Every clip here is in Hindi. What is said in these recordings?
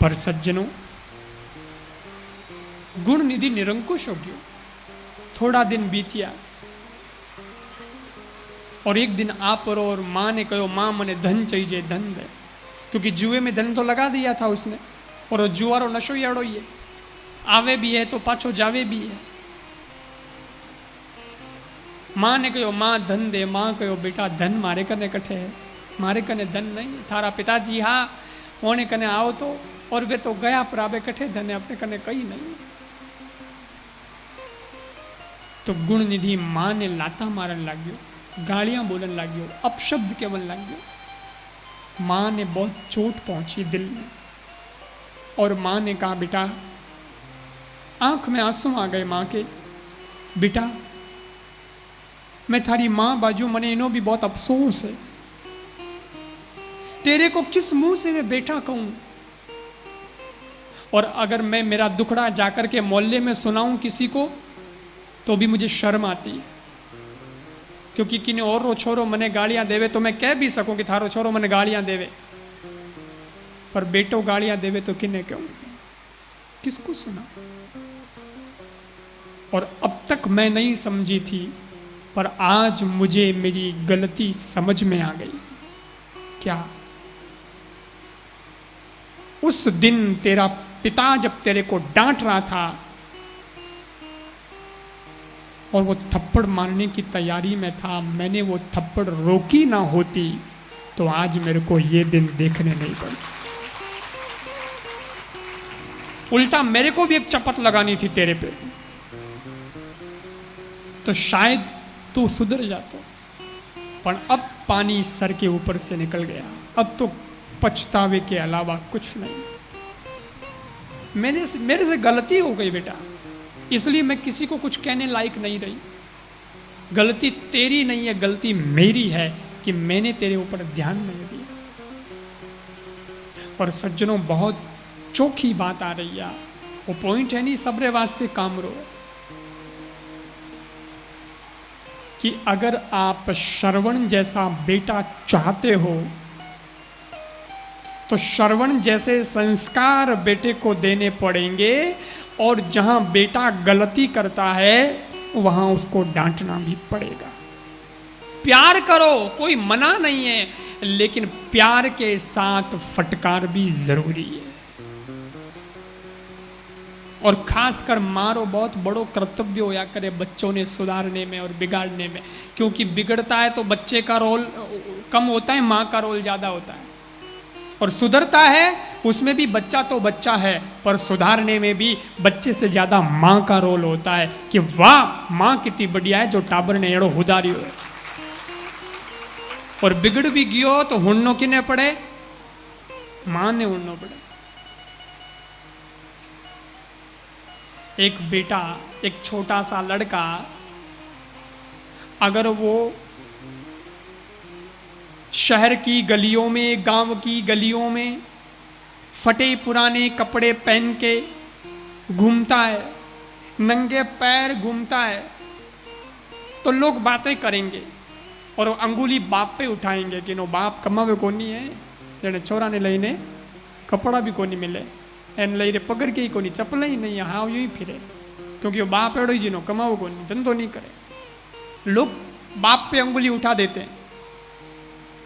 पर सज्जनों, गुण निधि निरंकुश हो गयो। थोड़ा दिन बीतिया और एक दिन आप और माँ ने कहो, माँ मने धन चाहिए, धन दे। क्योंकि जुए में धन तो लगा दिया था उसने, और जुआरो नशो याड़ो ही है, आवे भी है तो पाछो जावे भी है। माँ ने कहो, माँ धन दे। माँ कहो, बेटा धन मारे कने कठे है, मारे कने धन नहीं। थारा पिताजी हाँ होने कने आओ तो, और वे तो गया पर आवे कठे धन है, अपने कने कहीं नहीं। तो गुण निधि माँ ने लाता मारन लाग्यो, गालियां बोलन लाग्यो, अपशब्द केवन लाग्यो। माँ ने बहुत चोट पहुंची दिल में, और माँ ने कहा, बेटा, आंख में आंसू आ गए माँ के, बेटा मैं थारी माँ बाजू, मने इनो भी बहुत अफसोस है। तेरे को किस मुंह से मैं बेटा कहूं, और अगर मैं मेरा दुखड़ा जाकर के मोहल्ले में सुनाऊं किसी को तो भी मुझे शर्म आती है। क्योंकि किने और रो छोरो मने गालियां देवे तो मैं कह भी सकूं कि थारो छोरो मने गालियां देवे, पर बेटो गालियां देवे तो किने कहूं, किसको सुना। और अब तक मैं नहीं समझी थी, पर आज मुझे मेरी गलती समझ में आ गई। क्या? उस दिन तेरा पिता जब तेरे को डांट रहा था और वो थप्पड़ मारने की तैयारी में था, मैंने वो थप्पड़ रोकी ना होती तो आज मेरे को ये दिन देखने नहीं पड़े। उल्टा मेरे को भी एक चपत लगानी थी तेरे पे, तो शायद तू सुधर जाता। पर अब पानी सर के ऊपर से निकल गया, अब तो पछतावे के अलावा कुछ नहीं। मेरे से गलती हो गई बेटा, इसलिए मैं किसी को कुछ कहने लायक नहीं रही। गलती तेरी नहीं है, गलती मेरी है कि मैंने तेरे ऊपर ध्यान नहीं दिया। और सज्जनों, बहुत चोखी बात आ रही है, वो पॉइंट है नहीं सबरे वास्ते काम रो, कि अगर आप श्रवण जैसा बेटा चाहते हो तो श्रवण जैसे संस्कार बेटे को देने पड़ेंगे, और जहां बेटा गलती करता है वहां उसको डांटना भी पड़ेगा। प्यार करो, कोई मना नहीं है, लेकिन प्यार के साथ फटकार भी जरूरी है। और खासकर मारो बहुत बड़ो कर्तव्य होया करे बच्चों ने सुधारने में और बिगाड़ने में, क्योंकि बिगड़ता है तो बच्चे का रोल कम होता है, माँ का रोल ज्यादा होता है। और सुधरता है उसमें भी बच्चा तो बच्चा है, पर सुधारने में भी बच्चे से ज्यादा माँ का रोल होता है, कि वाह माँ कितनी बढ़िया है जो टाबर ने एड़ो हुदारियो है। और बिगड़ भी गयो तो हुन्नो किने पड़े, माँ ने हुन्नो पड़े। एक बेटा, एक छोटा सा लड़का, अगर वो शहर की गलियों में, गांव की गलियों में फटे पुराने कपड़े पहन के घूमता है, नंगे पैर घूमता है, तो लोग बातें करेंगे और वो अंगुली बाप पे उठाएंगे कि नो बाप कमावे कोनी है, जने छोरा ने लईने कपड़ा भी कोनी मिले, एन लई रे पगड़ के ही कोनी, चप्पल ही नहीं, हाँ यूं ही फिरे, क्योंकि वो बाप एड़ो ही जिनो कमाओ कोनी, धंधो नहीं करे। लोग बाप पे अंगुली उठा देते हैं।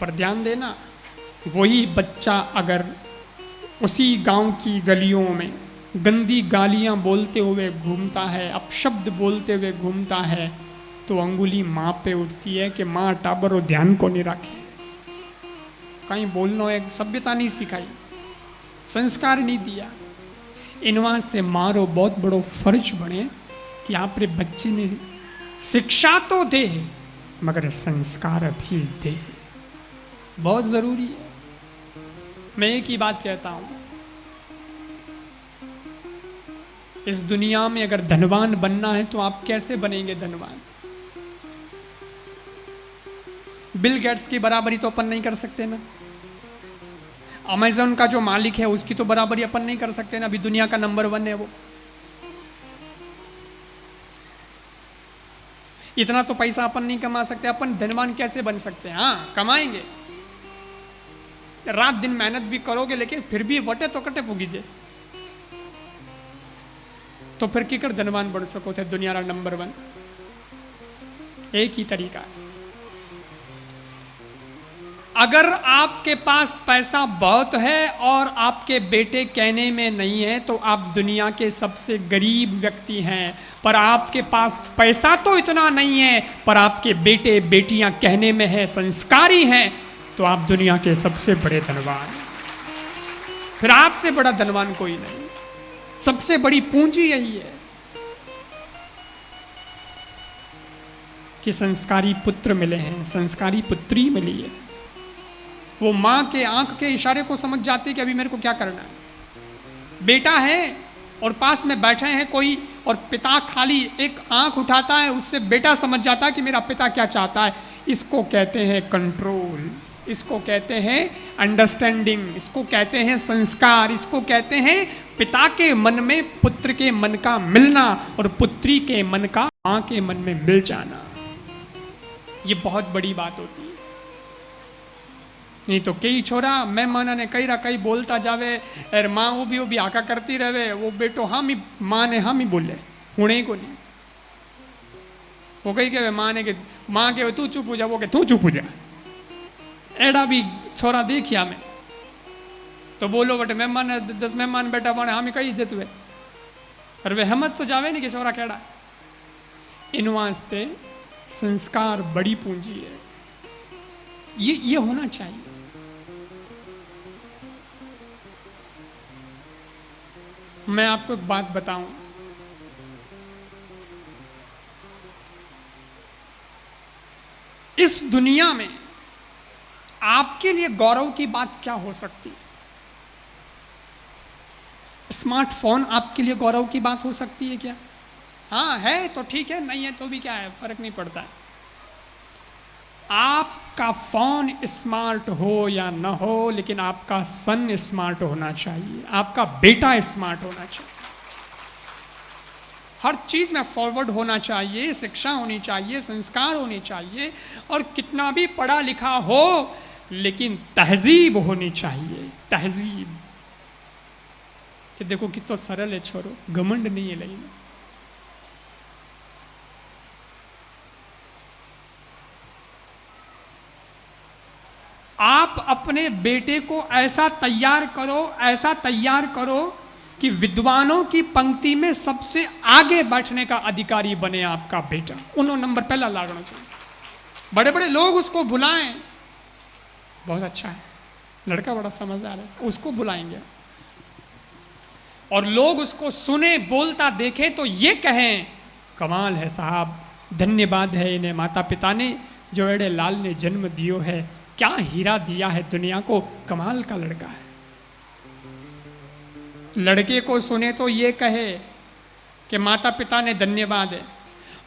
पर ध्यान देना, वही बच्चा अगर उसी गांव की गलियों में गंदी गालियां बोलते हुए घूमता है, अपशब्द बोलते हुए घूमता है, तो अंगुली माँ पे उठती है कि माँ टाबरो ध्यान को नहीं रखे, कहीं बोलना एक सभ्यता नहीं सिखाई, संस्कार नहीं दिया। इन वास्ते मारो बहुत बड़ो फर्ज बने कि आप रे बच्चे ने शिक्षा तो दे मगर संस्कार भी दे, बहुत जरूरी है। मैं एक ही बात कहता हूं, इस दुनिया में अगर धनवान बनना है तो आप कैसे बनेंगे धनवान? बिल गेट्स की बराबरी तो अपन नहीं कर सकते ना, अमेज़न का जो मालिक है उसकी तो बराबरी अपन नहीं कर सकते ना, अभी दुनिया का नंबर 1 है वो। इतना तो पैसा अपन नहीं कमा सकते, अपन धनवान कैसे बन सकते हैं? हाँ कमाएंगे, रात दिन मेहनत भी करोगे लेकिन फिर भी वटे तो कटे पुगीजे, तो फिर कीकर धनवान बन सको थे दुनिया रा नंबर 1। एक ही तरीका है। अगर आपके पास पैसा बहुत है और आपके बेटे कहने में नहीं है तो आप दुनिया के सबसे गरीब व्यक्ति हैं। पर आपके पास पैसा तो इतना नहीं है पर आपके बेटे बेटियां कहने में है, संस्कारी हैं, तो आप दुनिया के सबसे बड़े धनवान। फिर आपसे बड़ा धनवान कोई नहीं। सबसे बड़ी पूंजी यही है कि संस्कारी पुत्र मिले हैं, संस्कारी पुत्री मिली है। वो माँ के आंख के इशारे को समझ जाती है कि अभी मेरे को क्या करना है। बेटा है और पास में बैठे हैं कोई और पिता खाली एक आंख उठाता है, उससे बेटा समझ जाता है कि मेरा पिता क्या चाहता है। इसको कहते हैं कंट्रोल, इसको कहते हैं अंडरस्टैंडिंग, इसको कहते हैं संस्कार, इसको कहते हैं पिता के मन में पुत्र के मन का मिलना और पुत्री के मन का माँ के मन में मिल जाना। ये बहुत बड़ी बात होती है। नहीं तो कई छोरा मेहमान ने कई रा कई बोलता जावे अरे माँ वो भी आका करती रहे, वो बेटो हम ही माँ ने हम ही बोले हुणे को नहीं। वो कही के माँ ने के माँ के तू चुप हो जा, वो के तू चुप हो जा। एड़ा भी छोरा देखिया मैं तो बोलो बटे मेहमान 10 मेहमान बेटा बने हम ही कही इज्जत हुए और वे हमत तो जावे नहीं कि छोरा केड़ा। इन वास्ते संस्कार बड़ी पूंजी है। ये होना चाहिए। मैं आपको एक बात बताऊं, इस दुनिया में आपके लिए गौरव की बात क्या हो सकती है? स्मार्टफोन आपके लिए गौरव की बात हो सकती है क्या? हाँ है तो ठीक है, नहीं है तो भी क्या है, फर्क नहीं पड़ता है। आपका फोन स्मार्ट हो या ना हो लेकिन आपका सन स्मार्ट होना चाहिए, आपका बेटा स्मार्ट होना चाहिए। हर चीज में फॉरवर्ड होना चाहिए, शिक्षा होनी चाहिए, संस्कार होने चाहिए और कितना भी पढ़ा लिखा हो लेकिन तहजीब होनी चाहिए। तहजीब कि देखो कितना सरल है छोरो, घमंड नहीं है लेकिन आप अपने बेटे को ऐसा तैयार करो कि विद्वानों की पंक्ति में सबसे आगे बैठने का अधिकारी बने आपका बेटा। उन्होंने नंबर पहला लागना चाहिए। बड़े बड़े लोग उसको बुलाएं, बहुत अच्छा है लड़का, बड़ा समझदार है, उसको बुलाएंगे और लोग उसको सुने बोलता देखें तो ये कहें कमाल है साहब, धन्यवाद है इन्हें माता पिता ने जो एड़े लाल ने जन्म दियो है, क्या हीरा दिया है दुनिया को, कमाल का लड़का है। लड़के को सुने तो ये कहे कि माता पिता ने धन्यवाद है।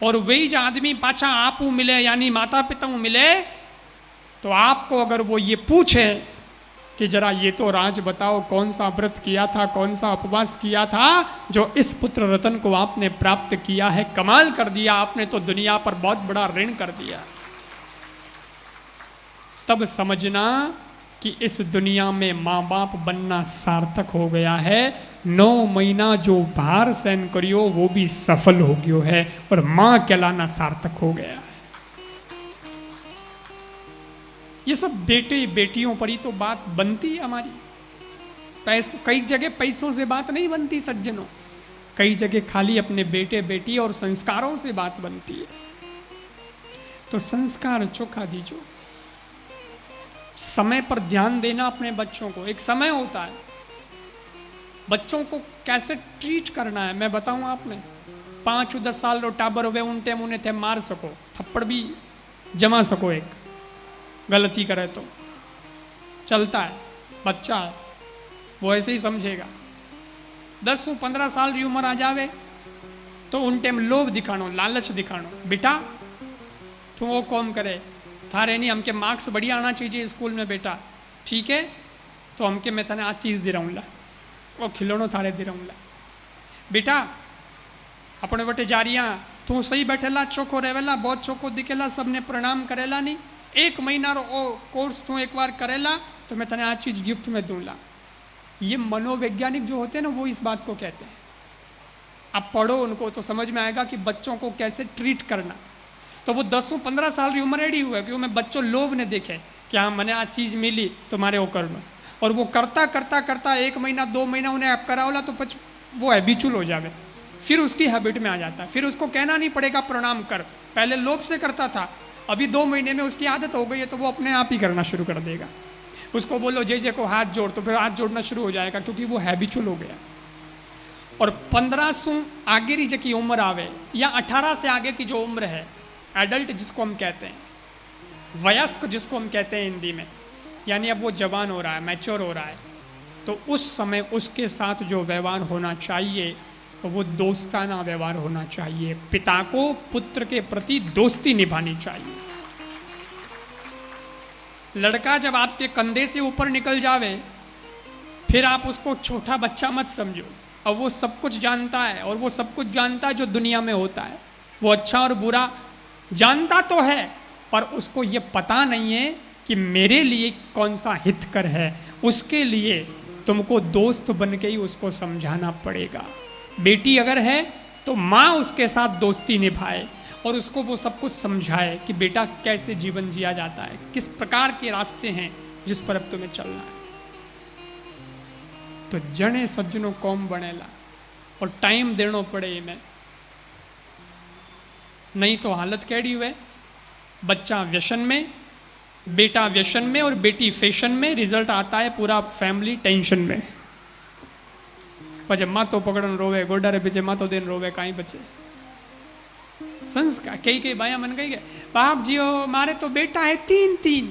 और वही जो आदमी पाछा आपू मिले यानी माता पिता मिले तो आपको अगर वो ये पूछे कि जरा ये तो राज बताओ कौन सा व्रत किया था, कौन सा उपवास किया था जो इस पुत्र रत्न को आपने प्राप्त किया है, कमाल कर दिया आपने, तो दुनिया पर बहुत बड़ा ऋण कर दिया। तब समझना कि इस दुनिया में माँ बाप बनना सार्थक हो गया है। 9 महीना जो भार सहन करियो वो भी सफल हो गयो है और माँ कहलाना सार्थक हो गया है। ये सब बेटे बेटियों पर ही तो बात बनती है हमारी। कई जगह पैसों से बात नहीं बनती सज्जनों, कई जगह खाली अपने बेटे बेटी और संस्कारों से बात बनती है। तो संस्कार चोखा दीजो, समय पर ध्यान देना अपने बच्चों को। एक समय होता है बच्चों को कैसे ट्रीट करना है, मैं बताऊं आपने 5-10 साल रो टाबर हुए उन टाइम उन्हें थे मार सको, थप्पड़ भी जमा सको, एक गलती करे तो चलता है, बच्चा है वो ऐसे ही समझेगा। 10-15 साल की उम्र आ जावे तो उन टाइम लोभ दिखानो, लालच दिखानो, बेटा तू वो कौन करे, थारे नहीं हमके मार्क्स बढ़िया आना चाहिए स्कूल में बेटा, ठीक है तो हमके मैं तने आज चीज़ दे रहूँला, वो खिलौनो थारे दे रहूँला, बेटा अपने बटे जा रही तू सही बैठेला, चोखो रहेला, बहुत चोखो दिखेला, सबने प्रणाम करेला नहीं, 1 महीना रो ओ कोर्स तू एक बार करेला तो मैं तने आज चीज़ गिफ्ट में दूंगा। ये मनोवैज्ञानिक जो होते हैं ना, वो इस बात को कहते हैं। आप पढ़ो उनको तो समझ में आएगा कि बच्चों को कैसे ट्रीट करना। तो वो 10-15 साल की उम्र रेडी हुआ क्योंकि मैं बच्चों लोभ ने देखे कि हाँ मैंने आज चीज़ मिली तुम्हारे वो करना, और वो करता करता करता 1 महीना 2 महीना उन्हें ऐप कराओला तो वो हैबिचुअल हो जावे, फिर उसकी हैबिट में आ जाता है। फिर उसको कहना नहीं पड़ेगा प्रणाम कर, पहले लोभ से करता था, अभी 2 महीने में उसकी आदत हो गई है तो वो अपने आप ही करना शुरू कर देगा। उसको बोलो जय जय को हाथ जोड़, तो फिर हाथ जोड़ना शुरू हो जाएगा क्योंकि वो हैबिचुअल हो गया। और 15 से आगे की जो की उम्र आवे या 18 से आगे की जो उम्र है, एडल्ट जिसको हम कहते हैं, वयस्क जिसको हम कहते हैं हिंदी में, यानी अब वो जवान हो रहा है, मैच्योर हो रहा है, तो उस समय उसके साथ जो व्यवहार होना चाहिए वो दोस्ताना व्यवहार होना चाहिए। पिता को पुत्र के प्रति दोस्ती निभानी चाहिए। लड़का जब आपके कंधे से ऊपर निकल जावे फिर आप उसको छोटा बच्चा मत समझो। अब वो सब कुछ जानता है, और वो सब कुछ जानता है जो दुनिया में होता है। वो अच्छा और बुरा जानता तो है, पर उसको ये पता नहीं है कि मेरे लिए कौन सा हितकर है। उसके लिए तुमको दोस्त बन के ही उसको समझाना पड़ेगा। बेटी अगर है तो माँ उसके साथ दोस्ती निभाए और उसको वो सब कुछ समझाए कि बेटा कैसे जीवन जिया जाता है, किस प्रकार के रास्ते हैं जिस पर अब तुम्हें चलना है। तो जने सज्जनों कौम बनेला, और टाइम देना पड़े इन्हें, नहीं तो हालत कैडी हुए। बच्चा व्यसन में, बेटा व्यसन में और बेटी फैशन में, रिजल्ट आता है पूरा फैमिली टेंशन में। जब मातो पकड़न रोवे, गोडा रे पीछे मातो देन रोवे, कहीं बचे संस्कार। कई बाया मन कही गए बाप जी मारे तो बेटा है 3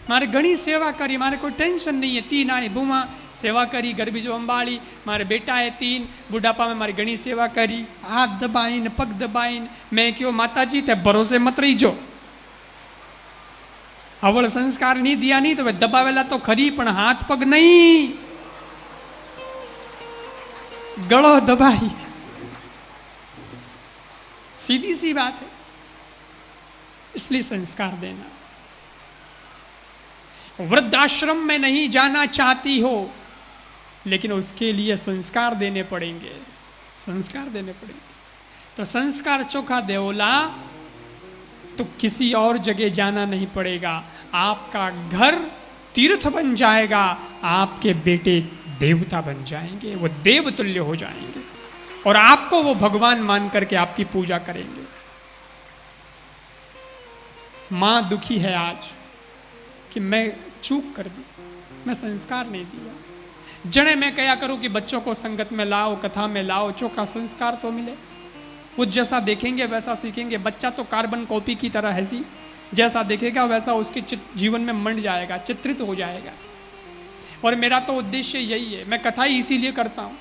मारे घनी सेवा करी, मारे कोई टेंशन नहीं है। 3 आए बुमा सेवा करी, घर बीजो अंबाड़ी, मारे बेटा है 3, बुढ़ापा में मारी घनी सेवा करी, हाथ दबाइन पग दबाइन। मैं क्यों माता जी ते भरोसे मत रही जो, अवल संस्कार नहीं दिया नहीं तो वे दबावेला तो खरी, पण हाथ पग नहीं, गलो दबाई। सीधी सी बात है। इसलिए संस्कार देना। वृद्धाश्रम में नहीं जाना चाहती हो, लेकिन उसके लिए संस्कार देने पड़ेंगे, संस्कार देने पड़ेंगे। तो संस्कार चोखा देवला तो किसी और जगह जाना नहीं पड़ेगा। आपका घर तीर्थ बन जाएगा, आपके बेटे देवता बन जाएंगे, वो देवतुल्य हो जाएंगे, और आपको वो भगवान मान करके आपकी पूजा करेंगे। मां दुखी है आज कि मैं चूक कर दी, मैं संस्कार नहीं दिया। जने मैं कया करूं कि बच्चों को संगत में लाओ, कथा में लाओ, चौका संस्कार तो मिले। वो जैसा देखेंगे वैसा सीखेंगे। बच्चा तो कार्बन कॉपी की तरह है सी, जैसा देखेगा वैसा उसके जीवन में मंड जाएगा, चित्रित हो जाएगा। और मेरा तो उद्देश्य यही है, मैं कथा ही इसीलिए करता हूं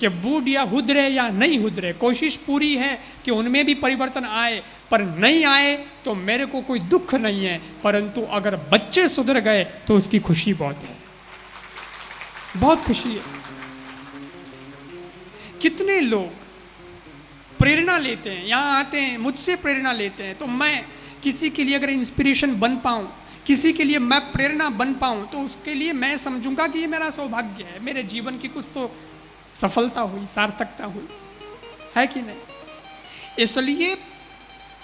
कि बूढ़िया हुदरे या नहीं हुदरे, कोशिश पूरी है कि उनमें भी परिवर्तन आए, पर नहीं आए तो मेरे को कोई दुख नहीं है, परंतु अगर बच्चे सुधर गए तो उसकी खुशी बहुत है, बहुत खुशी है। कितने लोग प्रेरणा लेते हैं, यहाँ आते हैं, मुझसे प्रेरणा लेते हैं, तो मैं किसी के लिए अगर इंस्पिरेशन बन पाऊं, किसी के लिए मैं प्रेरणा बन पाऊं, तो उसके लिए मैं समझूंगा कि ये मेरा सौभाग्य है, मेरे जीवन की कुछ तो सफलता हुई, सार्थकता हुई है कि नहीं। इसलिए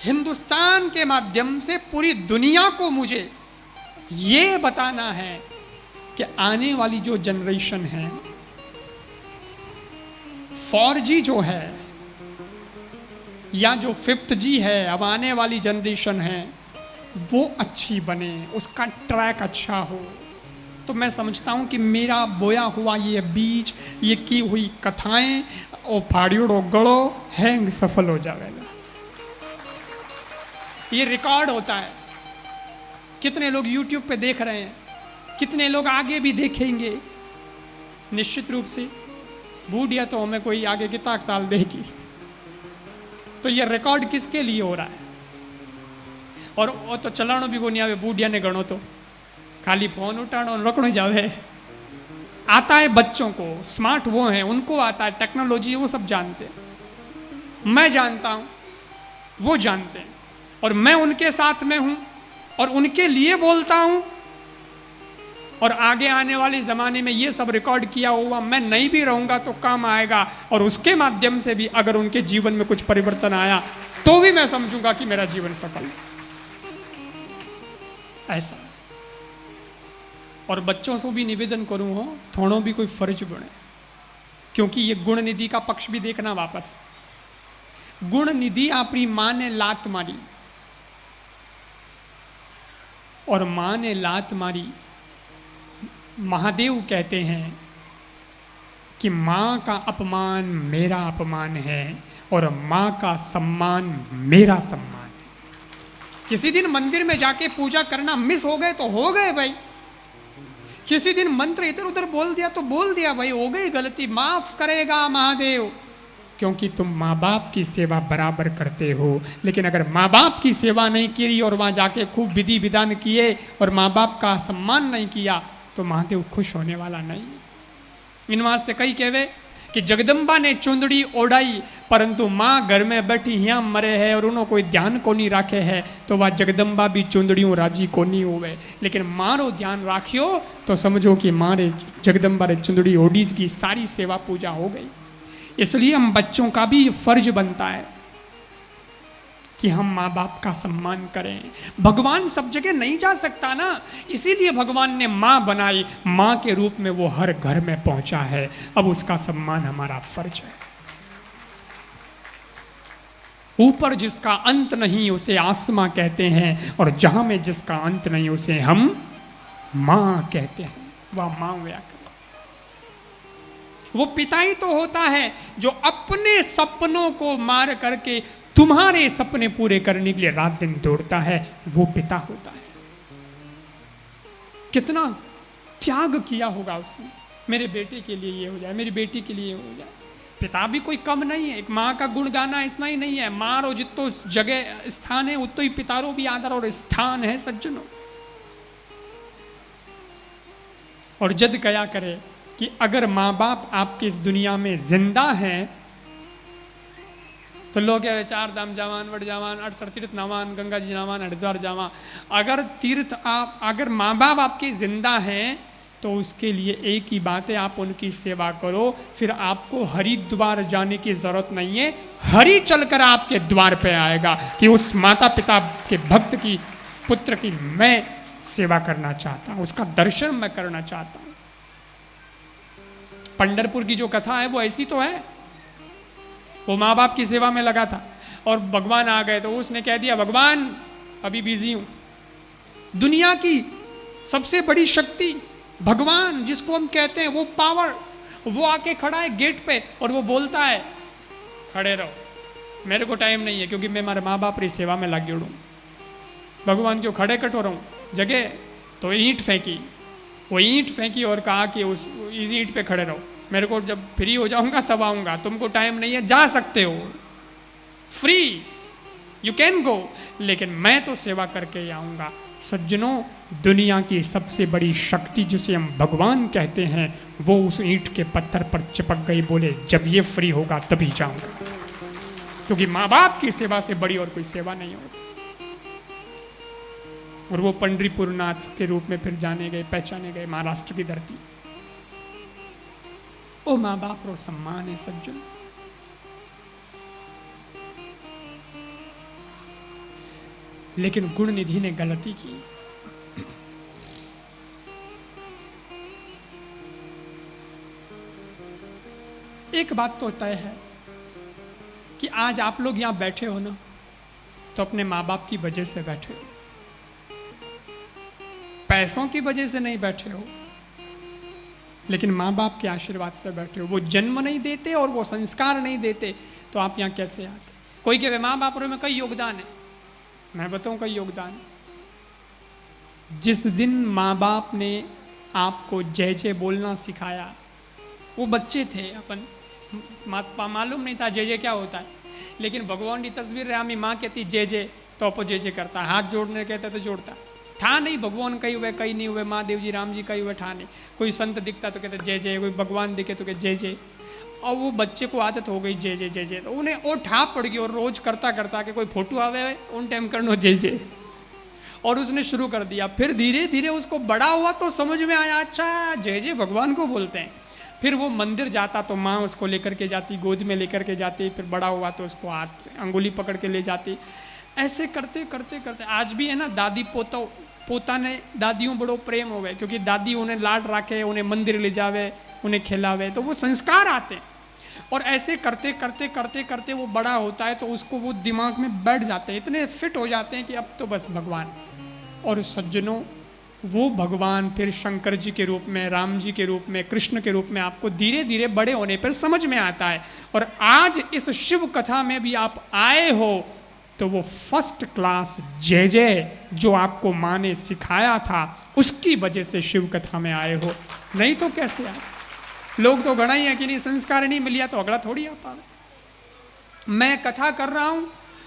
हिंदुस्तान के माध्यम से पूरी दुनिया को मुझे ये बताना है कि आने वाली जो जनरेशन है, 4G जो है या जो 5G है, अब आने वाली जनरेशन है, वो अच्छी बने, उसका ट्रैक अच्छा हो। तो मैं समझता हूं कि मेरा बोया हुआ ये बीज, ये की हुई कथाएं और फाड़ियोड़ो गड़ो हैंग सफल हो जाएगा। ये रिकॉर्ड होता है। कितने लोग YouTube पे देख रहे हैं, कितने लोग आगे भी देखेंगे। निश्चित रूप से बूढ़िया तो हमें कोई आगे कितना साल देगी, तो ये रिकॉर्ड किसके लिए हो रहा है। और वो तो चलानो भी को नहीं आवे, बूढ़िया ने गणो तो खाली फोन उठानो रखनो जावे। आता है बच्चों को, स्मार्ट वो हैं, उनको आता है, टेक्नोलॉजी वो सब जानते हैं। मैं जानता हूं, वो जानते हैं, और मैं उनके साथ में हूं और उनके लिए बोलता हूं, और आगे आने वाले ज़माने में ये सब रिकॉर्ड किया हुआ मैं नहीं भी रहूँगा तो काम आएगा, और उसके माध्यम से भी अगर उनके जीवन में कुछ परिवर्तन आया तो भी मैं समझूंगा कि मेरा जीवन सफल है। ऐसा। और बच्चों से भी निवेदन करूँ हो, थोड़ों भी कोई फर्ज बने, क्योंकि ये गुण निधि का पक्ष भी देखना वापस। गुण निधि अपनी मां ने लात मारी, और मां ने लात मारी। महादेव कहते हैं कि मां का अपमान मेरा अपमान है और मां का सम्मान मेरा सम्मान है। किसी दिन मंदिर में जाके पूजा करना मिस हो गए तो हो गए भाई, किसी दिन मंत्र इधर उधर बोल दिया तो बोल दिया भाई, हो गई गलती, माफ करेगा महादेव, क्योंकि तुम माँ बाप की सेवा बराबर करते हो। लेकिन अगर माँ बाप की सेवा नहीं की और वहाँ जाके खूब विधि विधान किए और माँ बाप का सम्मान नहीं किया तो महादेव खुश होने वाला नहीं। इन वास्ते कई कहवे कि जगदम्बा ने चुंदड़ी ओढ़ाई परंतु माँ घर में बैठी यहाँ मरे है और उन्होंने कोई ध्यान को नहीं रखे है, तो वह जगदम्बा भी चुंदड़ियों राजी को नहीं हुए। लेकिन मारो ध्यान राखियो तो समझो कि मारे जगदम्बा रे चुंदड़ी ओढ़ी की सारी सेवा पूजा हो गई। इसलिए हम बच्चों का भी फर्ज बनता है कि हम माँ बाप का सम्मान करें। भगवान सब जगह नहीं जा सकता ना, इसीलिए भगवान ने माँ बनाई, माँ के रूप में वो हर घर में पहुंचा है। अब उसका सम्मान हमारा फर्ज है। ऊपर जिसका अंत नहीं उसे आसमां कहते हैं, और जहां में जिसका अंत नहीं उसे हम माँ कहते हैं। वह माँ व्याकरण, वो पिता ही तो होता है जो अपने सपनों को मार करके तुम्हारे सपने पूरे करने के लिए रात दिन दौड़ता है, वो पिता होता है। कितना त्याग किया होगा उसने, मेरे बेटे के लिए ये हो जाए, मेरी बेटी के लिए ये हो जाए। पिता भी कोई कम नहीं है। एक माँ का गुण गाना इतना ही नहीं है, माँ रो जितो जगह स्थान है उतो ही पितारो भी आदर और स्थान है सज्जनों। और जद कया करे कि अगर माँ बाप आपकी इस दुनिया में जिंदा हैं तो लोग क्या चार धाम जावान, वट जावान, 68 तीर्थ नावान, गंगा जी नावान, हरिद्वार जावान। अगर तीर्थ अगर माँ बाप आपके जिंदा हैं तो उसके लिए एक ही बात है, आप उनकी सेवा करो। फिर आपको हरिद्वार जाने की जरूरत नहीं है, हरि चलकर आपके द्वार पे आएगा कि उस माता पिता के भक्त की, पुत्र की मैं सेवा करना चाहता हूँ, उसका दर्शन मैं करना चाहता हूँ। पंढरपुर की जो कथा है वो ऐसी तो है। वो माँ बाप की सेवा में लगा था और भगवान आ गए तो उसने कह दिया भगवान अभी बिजी हूं। दुनिया की सबसे बड़ी शक्ति भगवान जिसको हम कहते हैं, वो पावर, वो आके खड़ा है गेट पे और वो बोलता है खड़े रहो, मेरे को टाइम नहीं है क्योंकि मैं हमारे माँ बाप की सेवा में लगे उड़ूँ। भगवान क्यों खड़े कटो रहा हूँ जगह, तो ईंट फेंकी, वो ईंट फेंकी और कहा कि उस ईंट पे खड़े रहो, मेरे को जब फ्री हो जाऊंगा तब आऊंगा, तुमको टाइम नहीं है, जा सकते हो, फ्री यू कैन गो, लेकिन मैं तो सेवा करके ही आऊंगा। सज्जनों, दुनिया की सबसे बड़ी शक्ति जिसे हम भगवान कहते हैं वो उस ईंट के पत्थर पर चिपक गई, बोले जब ये फ्री होगा तभी जाऊंगा, क्योंकि माँ बाप की सेवा से बड़ी और कोई सेवा नहीं होती। और वो पंढरीपुर नाथ के रूप में फिर जाने गए, पहचाने गए, महाराष्ट्र की धरती। ओ माँ बाप रो सम्मान है सज्जन। लेकिन गुण निधि ने गलती की। एक बात तो तय है कि आज आप लोग यहां बैठे हो ना, तो अपने माँ बाप की वजह से बैठे हो, पैसों की वजह से नहीं बैठे हो, लेकिन माँ बाप के आशीर्वाद से बैठे हो। वो जन्म नहीं देते और वो संस्कार नहीं देते तो आप यहाँ कैसे आते? कोई कहे माँ बाप में कई योगदान है, मैं बताऊं कई योगदान है। जिस दिन माँ बाप ने आपको जय जय बोलना सिखाया, वो बच्चे थे अपन, मालूम नहीं था जय जय क्या होता है, लेकिन भगवान की तस्वीर है, माँ कहती जय जय तो अपो जय जय करता, हाथ जोड़ने कहते तो जोड़ता, ठा नहीं भगवान कहीं हुए कहीं नहीं हुए, महादेव जी राम जी कहीं हुए ठा नहीं, कोई संत दिखता तो कहते जय जय, कोई भगवान दिखे तो कहते जय जय। और वो बच्चे को आदत हो गई जय जय जय जय, तो उन्हें वो ठा पड़ गई और रोज करता करता कि कोई फोटो आवे उन टाइम करनो जय जय। और उसने शुरू कर दिया। फिर धीरे धीरे उसको बड़ा हुआ तो समझ में आया, अच्छा जय जय भगवान को बोलते हैं। फिर वो मंदिर जाता तो माँ उसको लेकर के जाती, गोद में लेकर के जाती। फिर बड़ा हुआ तो उसको हाथ से अंगुली पकड़ के ले जाती। ऐसे करते करते करते आज भी है ना, दादी पोता ने दादियों बड़ो प्रेम हो गए, क्योंकि दादी उन्हें लाड रखे, उन्हें मंदिर ले जावे, उन्हें खिलावे, तो वो संस्कार आते हैं। और ऐसे करते करते करते करते वो बड़ा होता है तो उसको वो दिमाग में बैठ जाते हैं, इतने फिट हो जाते हैं कि अब तो बस भगवान। और सज्जनों, वो भगवान फिर शंकर जी के रूप में, राम जी के रूप में, कृष्ण के रूप में आपको धीरे धीरे बड़े होने पर समझ में आता है। और आज इस शिव कथा में भी आप आए हो तो वो फर्स्ट क्लास जय जय जो आपको माँ ने सिखाया था उसकी वजह से शिव कथा में आए हो, नहीं तो कैसे आए। लोग तो गणा ही है कि नहीं, संस्कार नहीं मिलिया तो अगला थोड़ी आ पावे। मैं कथा कर रहा हूं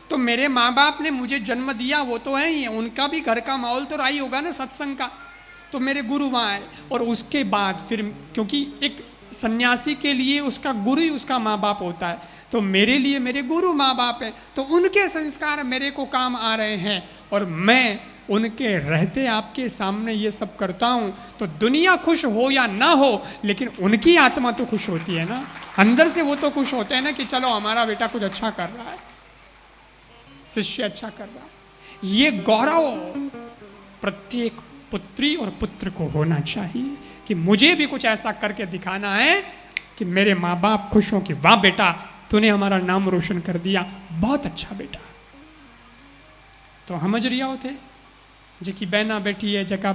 तो मेरे माँ बाप ने मुझे जन्म दिया, वो तो है ही, उनका भी घर का माहौल तो रहा ही होगा ना सत्संग का, तो मेरे गुरु वहाँ आए। और उसके बाद फिर, क्योंकि एक सन्यासी के लिए उसका गुरु ही उसका माँ बाप होता है, तो मेरे लिए मेरे गुरु माँ बाप हैं, तो उनके संस्कार मेरे को काम आ रहे हैं। और मैं उनके रहते आपके सामने ये सब करता हूँ तो दुनिया खुश हो या ना हो, लेकिन उनकी आत्मा तो खुश होती है ना, अंदर से वो तो खुश होते हैं ना कि चलो हमारा बेटा कुछ अच्छा कर रहा है, शिष्य अच्छा कर रहा है। ये गौरव प्रत्येक पुत्री और पुत्र को होना चाहिए कि मुझे भी कुछ ऐसा करके दिखाना है कि मेरे माँ बाप खुश हो कि वाह बेटा तूने हमारा नाम रोशन कर दिया, बहुत अच्छा बेटा। तो समझ रिया होते जेकी बहना बैठी है, जका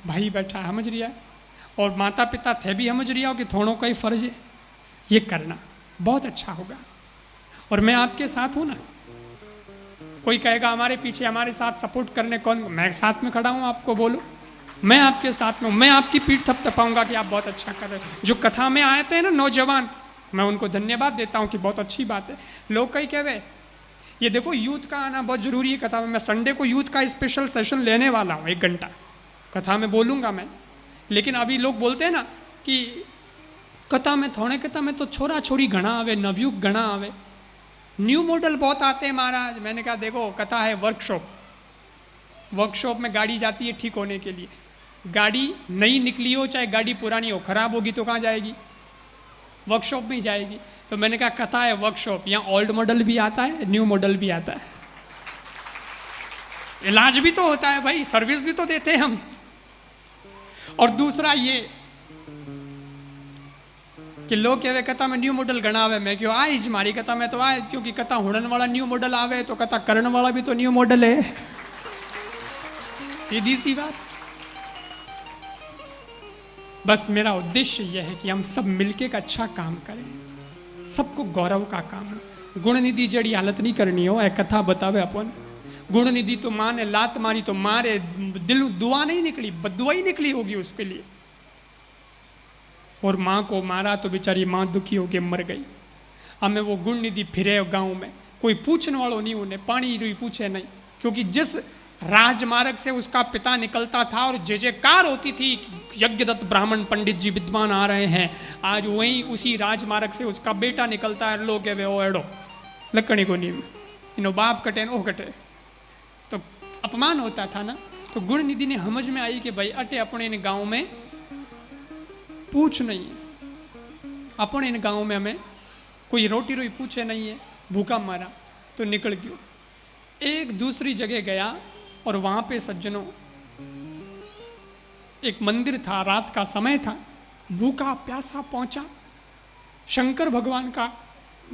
भाई बैठा है, समझ रिया है, और माता पिता थे भी समझ रिया हो कि थोड़ों का ही फर्ज है ये करना, बहुत अच्छा होगा। और मैं आपके साथ हूं ना। कोई कहेगा हमारे पीछे हमारे साथ सपोर्ट करने कौन, मैं साथ में खड़ा हूं, आपको बोलो मैं आपके साथ में हूं, मैं आपकी पीठ थपथपाऊंगा कि आप बहुत अच्छा कर रहे हो। जो कथा में आए थे ना नौजवान, मैं उनको धन्यवाद देता हूं कि बहुत अच्छी बात है। लोग कई कहे ये देखो यूथ का आना बहुत जरूरी है कथा में। मैं संडे को यूथ का स्पेशल सेशन लेने वाला हूँ, 1 घंटा कथा में बोलूँगा मैं। लेकिन अभी लोग बोलते हैं ना कि कथा में थोड़े कथा में तो छोरा छोरी घना आवे, नवयुग घना आवे, न्यू मॉडल बहुत आते हैं महाराज। मैंने कहा देखो कथा है वर्कशॉप, वर्कशॉप में गाड़ी जाती है ठीक होने के लिए। गाड़ी नई निकली हो चाहे गाड़ी पुरानी हो, खराब होगी तो कहाँ जाएगी, वर्कशॉप में ही जाएगी। तो मैंने कहा कथा है वर्कशॉप, यहाँ ओल्ड मॉडल भी आता है न्यू मॉडल भी आता है, इलाज भी तो होता है भाई, सर्विस भी तो देते हैं हम। और दूसरा ये कि लोग कहे कथा में न्यू मॉडल घना आवे, मैं क्यों आज मारी कथा में तो आए, क्योंकि कथा हुड़न वाला न्यू मॉडल आवे तो कथा करण वाला भी तो न्यू मॉडल है, सीधी सी बात। बस मेरा उद्देश्य यह है कि हम सब मिलके एक अच्छा काम करें, सबको गौरव का काम है। गुण निधि जड़ी हालत नहीं करनी हो, कथा बतावे अपन। गुण निधि तो माँ ने लात मारी तो मारे, दिल दुआ नहीं निकली, बदुआ ही निकली होगी उसके लिए। और माँ को मारा तो बेचारी माँ दुखी होके मर गई। हमें वो गुण निधि फिरे गाँव में, कोई पूछने वालों नहीं, उन्हें पानी रुई पूछे नहीं, क्योंकि जिस राजमार्ग से उसका पिता निकलता था और जय जयकार होती थी यज्ञदत्त ब्राह्मण पंडित जी विद्वान आ रहे हैं, आज वहीं उसी राजमार्ग से उसका बेटा निकलता है। लोग कहे ओ एड़ो लकड़ी को नीम इनो बाप कटे ओ कटे, तो अपमान होता था ना। तो गुण निधि ने समझ में आई कि भाई अटे अपने इन गाँव में पूछ नहीं है, अपने इन गाँव में हमें कोई रोटी रोई पूछे नहीं है, भूखा मारा तो निकल गयो। एक दूसरी जगह गया और वहां पे सज्जनों एक मंदिर था, रात का समय था, भूखा प्यासा पहुंचा, शंकर भगवान का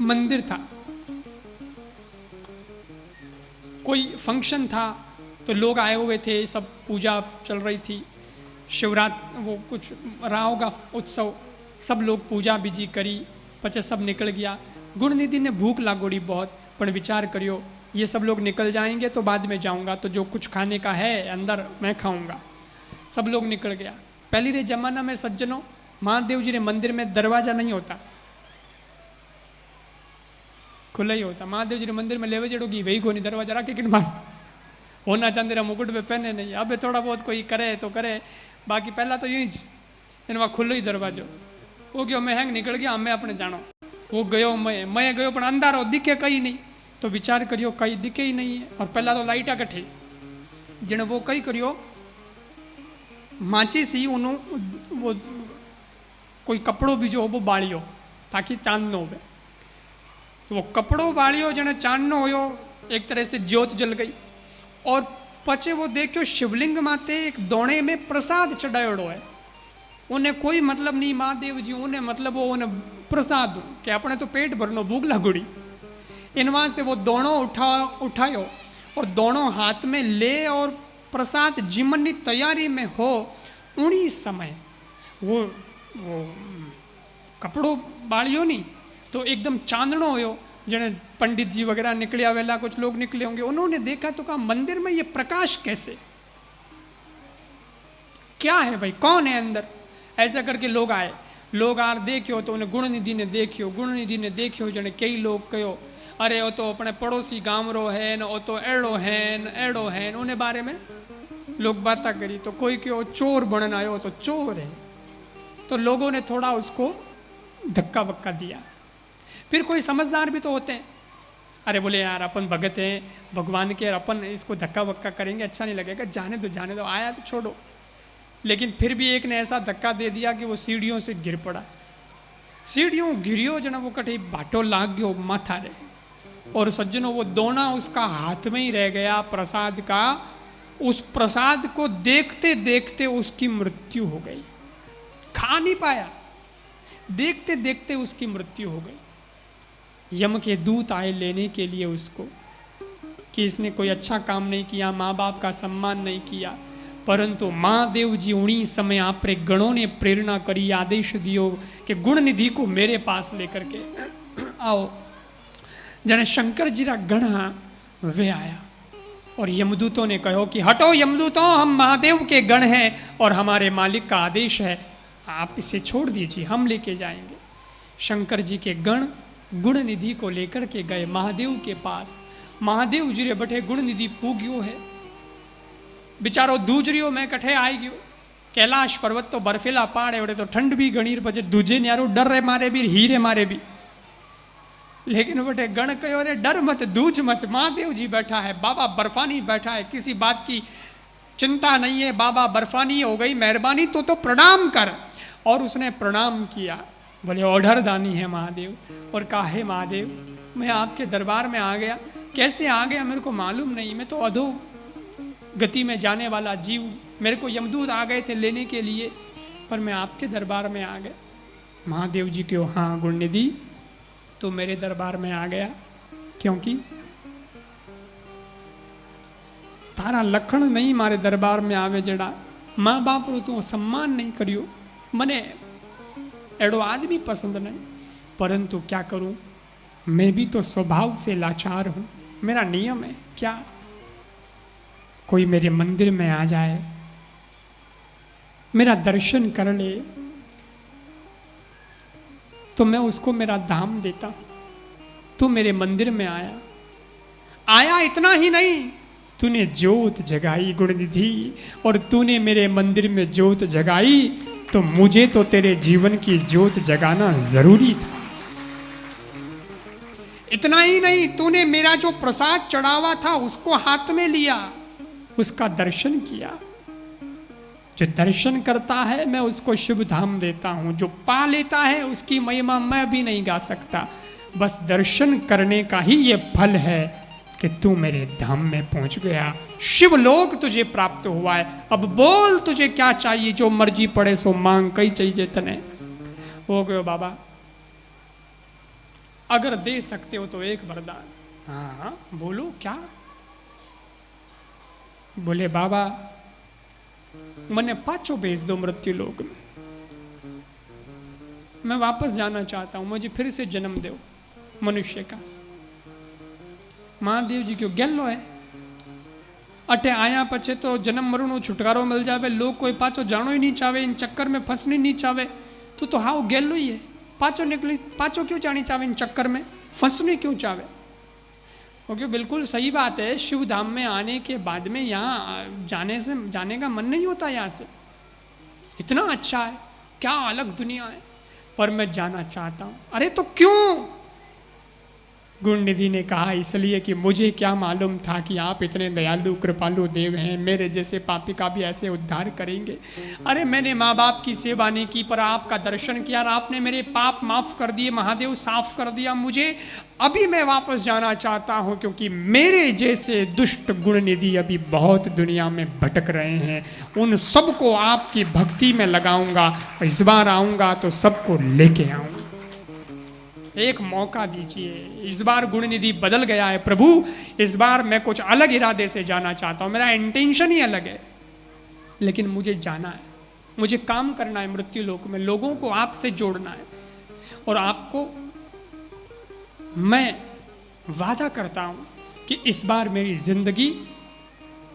मंदिर था। कोई फंक्शन था तो लोग आए हुए थे, सब पूजा चल रही थी, शिवरात्रि वो कुछ रहा होगा उत्सव, सब लोग पूजा बीजी करी, पचे सब निकल गया। गुणनिधि ने भूख लागोड़ी बहुत, पर विचार करियो ये सब लोग निकल जाएंगे तो बाद में जाऊंगा, तो जो कुछ खाने का है अंदर मैं खाऊंगा। सब लोग निकल गया। पहले रे जमाना में सज्जनों महादेव जी रे मंदिर में दरवाजा नहीं होता, खुला ही होता। महादेव जी रे मंदिर में लेवे जड़ोगी वही को नहीं, दरवाजा रखे किन पास होना चांदेरा मुकुट पे पहने नहीं। अब थोड़ा बहुत कोई करे तो करे, बाकी पहला तो यूं ही इनवा खुलो ही दरवाजो। वो गयो मैं हैंग निकल गया, मैं अपने जानो। वो गयो मैं गयो पर अंधारो दिखे कहीं नहीं, तो विचार करियो कहीं दिखे ही नहीं है। और पहला तो लाइटा कट्ठी जने वो कई करियो माची सी उन्हों वो कोई कपड़ो बीजो वो बालियो ताकि चांद न हो। तो वो कपड़ो बालियो जने चांद न होयो, एक तरह से ज्योत जल गई। और पचे वो देखो शिवलिंग माते एक दोणे में प्रसाद चढ़ायोड़ो है। उन्हें कोई मतलब नहीं महादेव जी, उन्हें मतलब वो उन्हें प्रसाद कि अपने तो पेट भरनो भूख लागुड़ी। इन वास्ते वो दोनों उठायो और दोनों हाथ में ले और प्रसाद जीवन की तैयारी में हो उड़ी समय वो कपड़ो बालियो नहीं तो एकदम चांदनो होयो। जने पंडित जी वगैरह निकले आवेला, कुछ लोग निकले होंगे, उन्होंने देखा तो कहा मंदिर में ये प्रकाश कैसे, क्या है भाई, कौन है अंदर। ऐसा करके लोग आए, लोग आर देखियो तो उन्हें गुणनिधि ने देखियो, गुणनिधि ने देखियो जने कई लोग कहो अरे वो तो अपने पड़ोसी गांव रो है न, वो तो एड़ो है न एड़ो है न, उन्हें बारे में लोग बातें करी। तो कोई क्यों चोर बनन आयो तो चोर है, तो लोगों ने थोड़ा उसको धक्का वक्का दिया। फिर कोई समझदार भी तो होते हैं, अरे बोले यार अपन भगत हैं भगवान के, अपन इसको धक्का वक्का करेंगे अच्छा नहीं लगेगा, जाने दो आया तो छोड़ो। लेकिन फिर भी एक ने ऐसा धक्का दे दिया कि वो सीढ़ियों से गिर पड़ा। सीढ़ियों गिरियो जना वो कटे बाटो लाग गयो माथा रे, और सज्जनों वो दोना उसका हाथ में ही रह गया प्रसाद का। उस प्रसाद को देखते देखते उसकी मृत्यु हो गई, खा नहीं पाया, देखते देखते उसकी मृत्यु हो गई। यम के दूत आए लेने के लिए उसको कि इसने कोई अच्छा काम नहीं किया, माँ बाप का सम्मान नहीं किया। परंतु महादेव जी उन्हीं समय आपरे गणों ने प्रेरणा करी, आदेश दियो कि गुणनिधि को मेरे पास लेकर के आओ। जने शंकर जी रा गणा वे आया और यमदूतों ने कहो कि हटो यमदूतों, हम महादेव के गण हैं और हमारे मालिक का आदेश है, आप इसे छोड़ दीजिए, हम लेके जाएंगे। शंकर जी के गण गुणनिधि को लेकर के गए महादेव के पास। महादेव जी रे बठे गुणनिधि पूग्यो है, बिचारो दूजरियो में कठे आई गयो। कैलाश पर्वत तो बर्फीला पहाड़ है, तो ठंड भी घनी बचे, दूजे न्यारो डर रे मारे भी हीरे मारे भी। लेकिन बटे गण कहो रे डर मत दूज मत, महादेव जी बैठा है, बाबा बर्फानी बैठा है, किसी बात की चिंता नहीं है, बाबा बर्फानी हो गई मेहरबानी तो प्रणाम कर। और उसने प्रणाम किया, बोले ऑर्डर दानी है महादेव। और कहा है महादेव मैं आपके दरबार में आ गया, कैसे आ गया मेरे को मालूम नहीं, मैं तो अधो गति में जाने वाला जीव, मेरे को यमदूत आ गए थे लेने के लिए, पर मैं आपके दरबार में आ गया। महादेव जी क्यों, हाँ गुणनिधि तो मेरे दरबार में आ गया क्योंकि तारा लखण नहीं मारे दरबार में आवे जड़ा, माँ बाप रो तू सम्मान नहीं करियो, मने एड़ो आदमी पसंद नहीं। परंतु क्या करूं, मैं भी तो स्वभाव से लाचार हूं, मेरा नियम है क्या, कोई मेरे मंदिर में आ जाए, मेरा दर्शन कर ले तो मैं उसको मेरा दाम देता हूं। तू मेरे मंदिर में आया इतना ही नहीं, तूने ज्योत जगाई गुणनिधि, और तूने मेरे मंदिर में ज्योत जगाई तो मुझे तो तेरे जीवन की ज्योत जगाना जरूरी था। इतना ही नहीं, तूने मेरा जो प्रसाद चढ़ावा था उसको हाथ में लिया, उसका दर्शन किया। जो दर्शन करता है मैं उसको शुभ धाम देता हूं, जो पा लेता है उसकी महिमा मैं भी नहीं गा सकता, बस दर्शन करने का ही ये फल है कि तू मेरे धाम में पहुंच गया, शिवलोक तुझे प्राप्त हुआ है। अब बोल तुझे क्या चाहिए, जो मर्जी पड़े सो मांग, कई चाहिए तने। हो गयो बाबा, अगर दे सकते हो तो एक वरदान। हाँ बोलो क्या। बोले बाबा मने पाछो भेज दो मृत्यु लोक में, मैं वापस जाना चाहता हूं, मुझे फिर से जन्म दो मनुष्य का। महादेव जी क्यों गेलो है, अटे आया पछे तो जन्म मरण छुटकारो मिल जावे, लोग कोई पाछो जानो ही नहीं चाहे, इन चक्कर में फंसनी नहीं चाहे। तू तो हाउ गेलो ही है, पाछो निकली, पाछो क्यों जानी चाहे, इन चक्कर में फंसनी क्यों चाहे। ओके बिल्कुल सही बात है, शिव धाम में आने के बाद में यहाँ जाने का मन नहीं होता यहाँ से, इतना अच्छा है, क्या अलग दुनिया है, पर मैं जाना चाहता हूँ। अरे तो क्यों, गुण निधि ने कहा, इसलिए कि मुझे क्या मालूम था कि आप इतने दयालु कृपालु देव हैं, मेरे जैसे पापी का भी ऐसे उद्धार करेंगे। अरे मैंने माँ बाप की सेवा नहीं की, पर आपका दर्शन किया और आपने मेरे पाप माफ कर दिए, महादेव साफ कर दिया मुझे। अभी मैं वापस जाना चाहता हूँ, क्योंकि मेरे जैसे दुष्ट गुण निधि अभी बहुत दुनिया में भटक रहे हैं, उन सबको आपकी भक्ति में लगाऊंगा। इस बार आऊँगा तो सबको लेके आऊँगा, एक मौका दीजिए। इस बार गुण निधि बदल गया है प्रभु, इस बार मैं कुछ अलग इरादे से जाना चाहता हूँ, मेरा इंटेंशन ही अलग है, लेकिन मुझे जाना है, मुझे काम करना है मृत्यु लोक में, लोगों को आपसे जोड़ना है। और आपको मैं वादा करता हूँ कि इस बार मेरी जिंदगी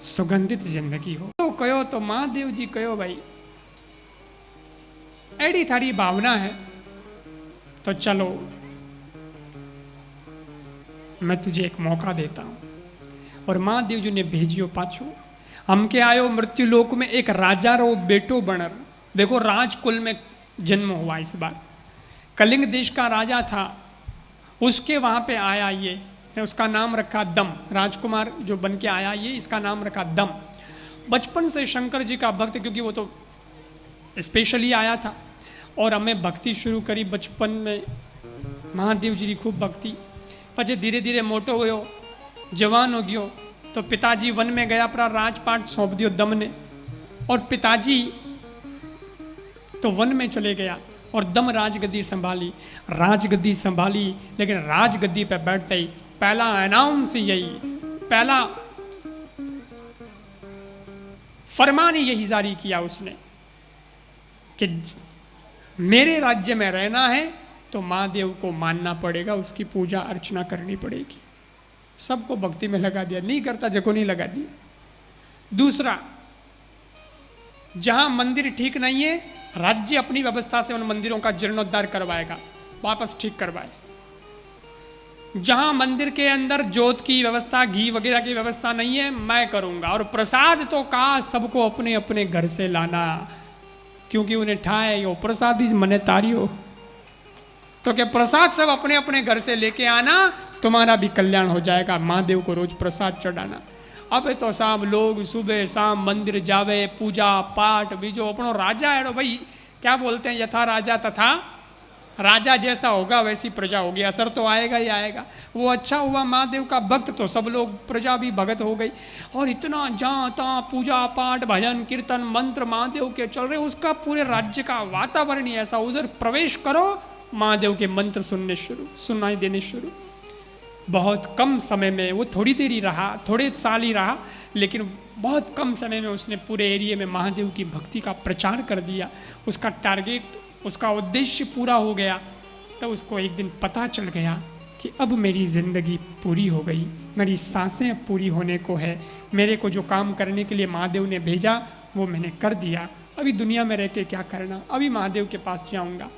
सुगंधित जिंदगी हो। तो कहो तो महादेव जी कहो भाई, एडी थारी भावना है तो चलो मैं तुझे एक मौका देता हूँ। और महादेव जी ने भेजियो पाछो, हमके आयो मृत्यु लोक में एक राजा रो बेटो बनर। देखो राजकुल में जन्म हुआ इस बार, कलिंग देश का राजा था, उसके वहाँ पे आया ये, उसका नाम रखा दम, राजकुमार जो बन के आया ये, इसका नाम रखा दम। बचपन से शंकर जी का भक्त, क्योंकि वो तो स्पेशली आया था, और हमें भक्ति शुरू करी बचपन में, महादेव जी की खूब भक्ति। પછી धीरे धीरे मोटो हुयो, जवान हो गयो, तो पिताजी वन में गया, पर राजपाट सौंप दियो दम ने, और पिताजी तो वन में चले गया और दम राजगद्दी संभाली। राजगद्दी संभाली, लेकिन राजगद्दी पे बैठते ही पहला अनाउंस यही, पहला फरमान यही जारी किया उसने कि मेरे राज्य में रहना है तो महादेव को मानना पड़ेगा, उसकी पूजा अर्चना करनी पड़ेगी। सबको भक्ति में लगा दिया, नहीं करता जको नहीं लगा दिया। दूसरा, जहां मंदिर ठीक नहीं है, राज्य अपनी व्यवस्था से उन मंदिरों का जीर्णोद्धार करवाएगा, वापस ठीक करवाए। जहां मंदिर के अंदर जोत की व्यवस्था, घी वगैरह की व्यवस्था नहीं है, मैं करूंगा। और प्रसाद तो कहा सबको अपने अपने घर से लाना, क्योंकि उन्हें ठाए यो प्रसाद ही मने तारियो, तो क्या प्रसाद सब अपने अपने घर से लेके आना, तुम्हारा भी कल्याण हो जाएगा। महादेव को रोज प्रसाद चढ़ाना। अब तो साहब लोग सुबह शाम मंदिर जावे, पूजा पाठ बीजो, अपनो राजा है भाई, क्या बोलते हैं, यथा राजा तथा राजा, जैसा होगा वैसी प्रजा होगी, असर तो आएगा ही आएगा। वो अच्छा हुआ महादेव का भक्त, तो सब लोग प्रजा भी भगत हो गई। और इतना जहाँ तहाँ पूजा पाठ भजन कीर्तन मंत्र महादेव के चल रहे, उसका पूरे राज्य का वातावरण ही ऐसा, उधर प्रवेश करो महादेव के मंत्र सुनाई देने शुरू। बहुत कम समय में, वो थोड़ी देर ही रहा, थोड़े साल ही रहा, लेकिन बहुत कम समय में उसने पूरे एरिया में महादेव की भक्ति का प्रचार कर दिया। उसका टारगेट, उसका उद्देश्य पूरा हो गया। तो उसको एक दिन पता चल गया कि अब मेरी ज़िंदगी पूरी हो गई, मेरी सांसें अब पूरी होने को है, मेरे को जो काम करने के लिए महादेव ने भेजा वो मैंने कर दिया, अभी दुनिया में रह के क्या करना, अभी महादेव के पास जाऊँगा।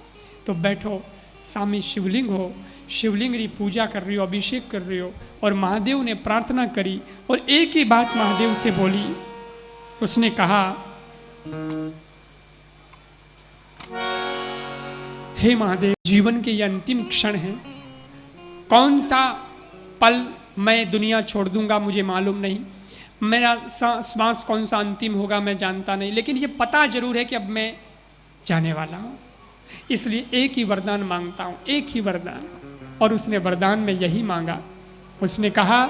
तो बैठो, सामने शिवलिंग हो, शिवलिंग की पूजा कर रही हो, अभिषेक कर रही हो, और महादेव ने प्रार्थना करी और एक ही बात महादेव से बोली। उसने कहा, हे महादेव, जीवन के ये अंतिम क्षण है, कौन सा पल मैं दुनिया छोड़ दूंगा मुझे मालूम नहीं, मेरा श्वास कौन सा अंतिम होगा मैं जानता नहीं, लेकिन ये पता जरूर है कि अब मैं जाने वाला हूँ, इसलिए एक ही वरदान मांगता हूँ, एक ही वरदान। और उसने वरदान में यही मांगा, उसने कहा,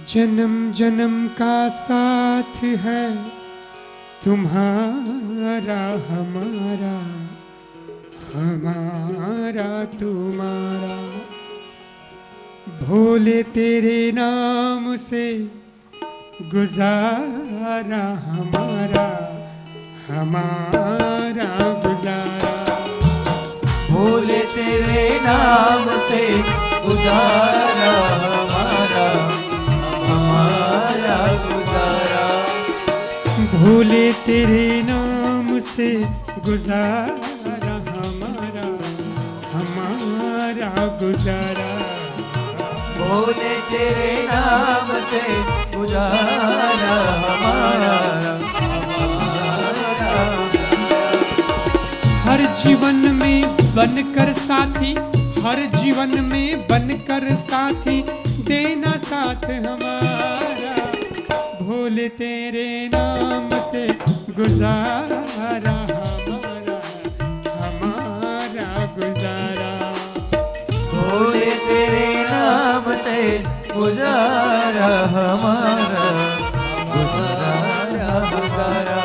जन्म जन्म का साथ है तुम्हारा हमारा, हमारा तुम्हारा, भोले तेरे नाम से गुजारा हमारा, हमारा गुजारा, भोले तेरे नाम से गुजारा हमारा, हमारा गुजारा, भोले तेरे नाम से गुजारा हमारा, हमारा गुजारा, भोले तेरे नाम से गुजारा हमारा, हमारा गुजारा। हर जीव साथी, हर जीवन में बनकर साथी, देना साथ हमारा। भोले तेरे नाम से गुजारा हमारा, हमारा गुजारा। भोले तेरे नाम से गुजारा हमारा, गुजारा गुजारा।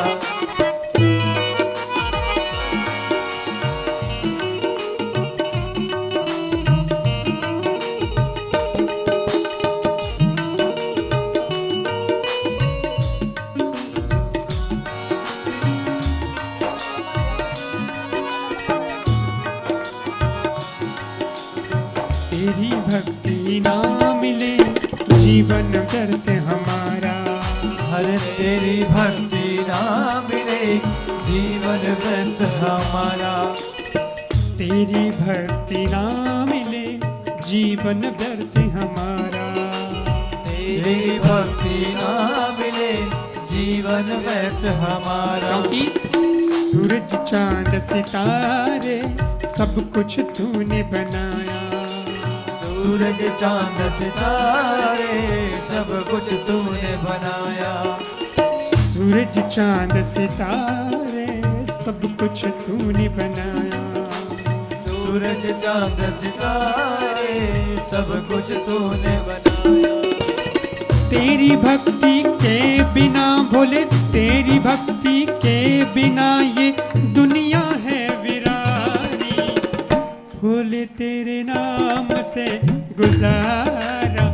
तेरी भक्ति ना मिले जीवन व्यर्थ हमारा। हर तेरी भक्ति ना मिले जीवन व्यर्थ हमारा। तेरी भक्ति ना मिले जीवन व्यर्थ हमारा। तेरी भक्ति ना मिले जीवन व्यर्थ हमारा। क्योंकि सूरज चांद सितारे सब कुछ तूने बनाया। सूरज चांद सितारे सब कुछ तूने बनाया। सूरज चांद सितारे सब कुछ तूने बनाया। सूरज चांद सितारे सब कुछ तूने बनाया। तेरी भक्ति के बिना भोले, तेरी भक्ति के बिना ये दुनिया है वीरानी। भोले तेरे नाम से गुजारा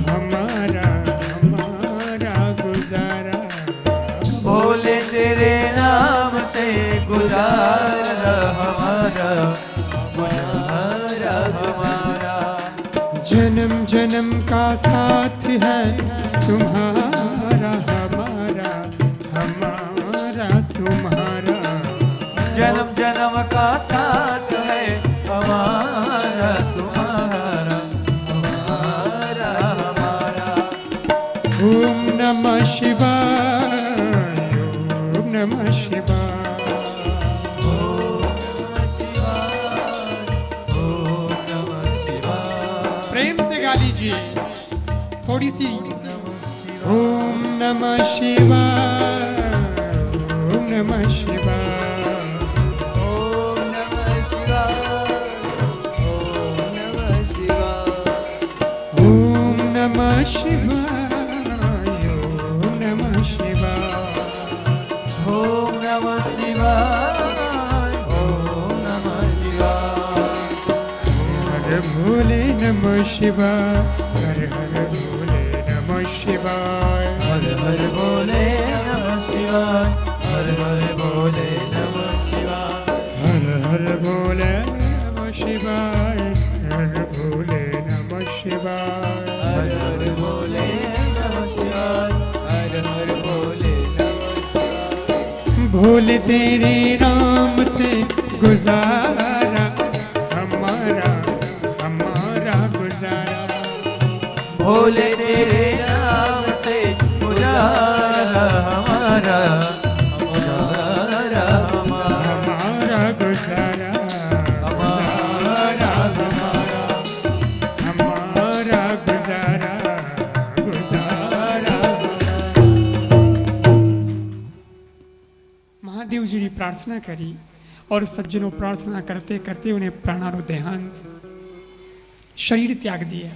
हमारा, हमारा गुजारा। भोले तेरे नाम से गुजारा हमारा, हमारा हमारा। जन्म जन्म का साथ है तुम्हारा हमारा, हमारा तुम्हारा। जन्म जन्म का साथ है हमारा तुम्हारा, हमारा हमारा। ओम नमः शिवाय, ओम नमः शिवाय। ओम नमः शिवाय, ओम नमः शिवाय। प्रेम से गा लीजिए थोड़ी सी। ओम नमः शिवाय, ओम नमः शिवाय। ओम नमः शिवाय, ओम नमः शिवाय। ओम नमः शिवाय, ओम नमः शिवाय। ओम नमः शिवाय, ओम नमः शिवाय। हर भोले नमः शिवाय, हर हर भोले नमः शिवाय। हर हर भोले नमः शिवाय, हर हर भोले नमः शिवाय। हर हर भोले नमः शिवाय, हर भोले नमः शिवाय। हर हर भोले नमः शिवाय, हर हर भोले नमः शिवाय। भोले तेरे नाम से गुजारा हमारा, हमारा गुजारा। भोले तेरे नाम से गुजारा हमारा, गुजारा हमारा। हमारा गुजारा, हमारा हमारा। हमारा गुजारा, गुजारा। महादेव जी ने प्रार्थना करी और सज्जनों प्रार्थना करते करते उन्हें प्राणारो देहांत, शरीर त्याग दिया।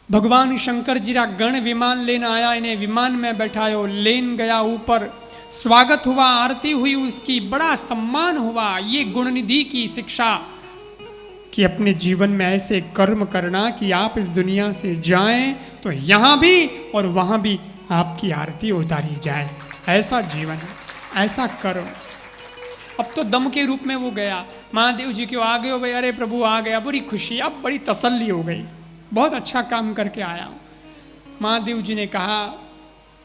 भगवान शंकर जी रा गण विमान लेने आया, इन्हें विमान में बैठायो, लेन गया ऊपर, स्वागत हुआ, आरती हुई उसकी, बड़ा सम्मान हुआ। ये गुणनिधि की शिक्षा कि अपने जीवन में ऐसे कर्म करना कि आप इस दुनिया से जाएं तो यहाँ भी और वहाँ भी आपकी आरती उतारी जाए। ऐसा जीवन, ऐसा कर्म। अब तो दम के रूप में वो गया, महादेव जी क्यों आ गए हो भाई? अरे प्रभु आ गया, बड़ी खुशी, अब बड़ी तसल्ली हो गई, बहुत अच्छा काम करके आया हूँ। महादेव जी ने कहा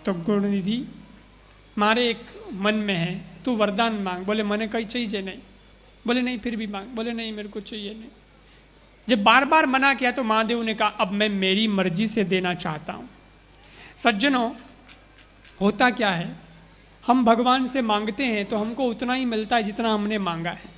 तो गुणनिधि मारे एक मन में है, तू वरदान मांग। बोले मैंने कहीं चाहिए नहीं। बोले नहीं फिर भी मांग। बोले नहीं मेरे को चाहिए नहीं। जब बार बार मना किया तो महादेव ने कहा अब मैं मेरी मर्जी से देना चाहता हूँ। सज्जनों, होता क्या है, हम भगवान से मांगते हैं तो हमको उतना ही मिलता है जितना हमने मांगा है,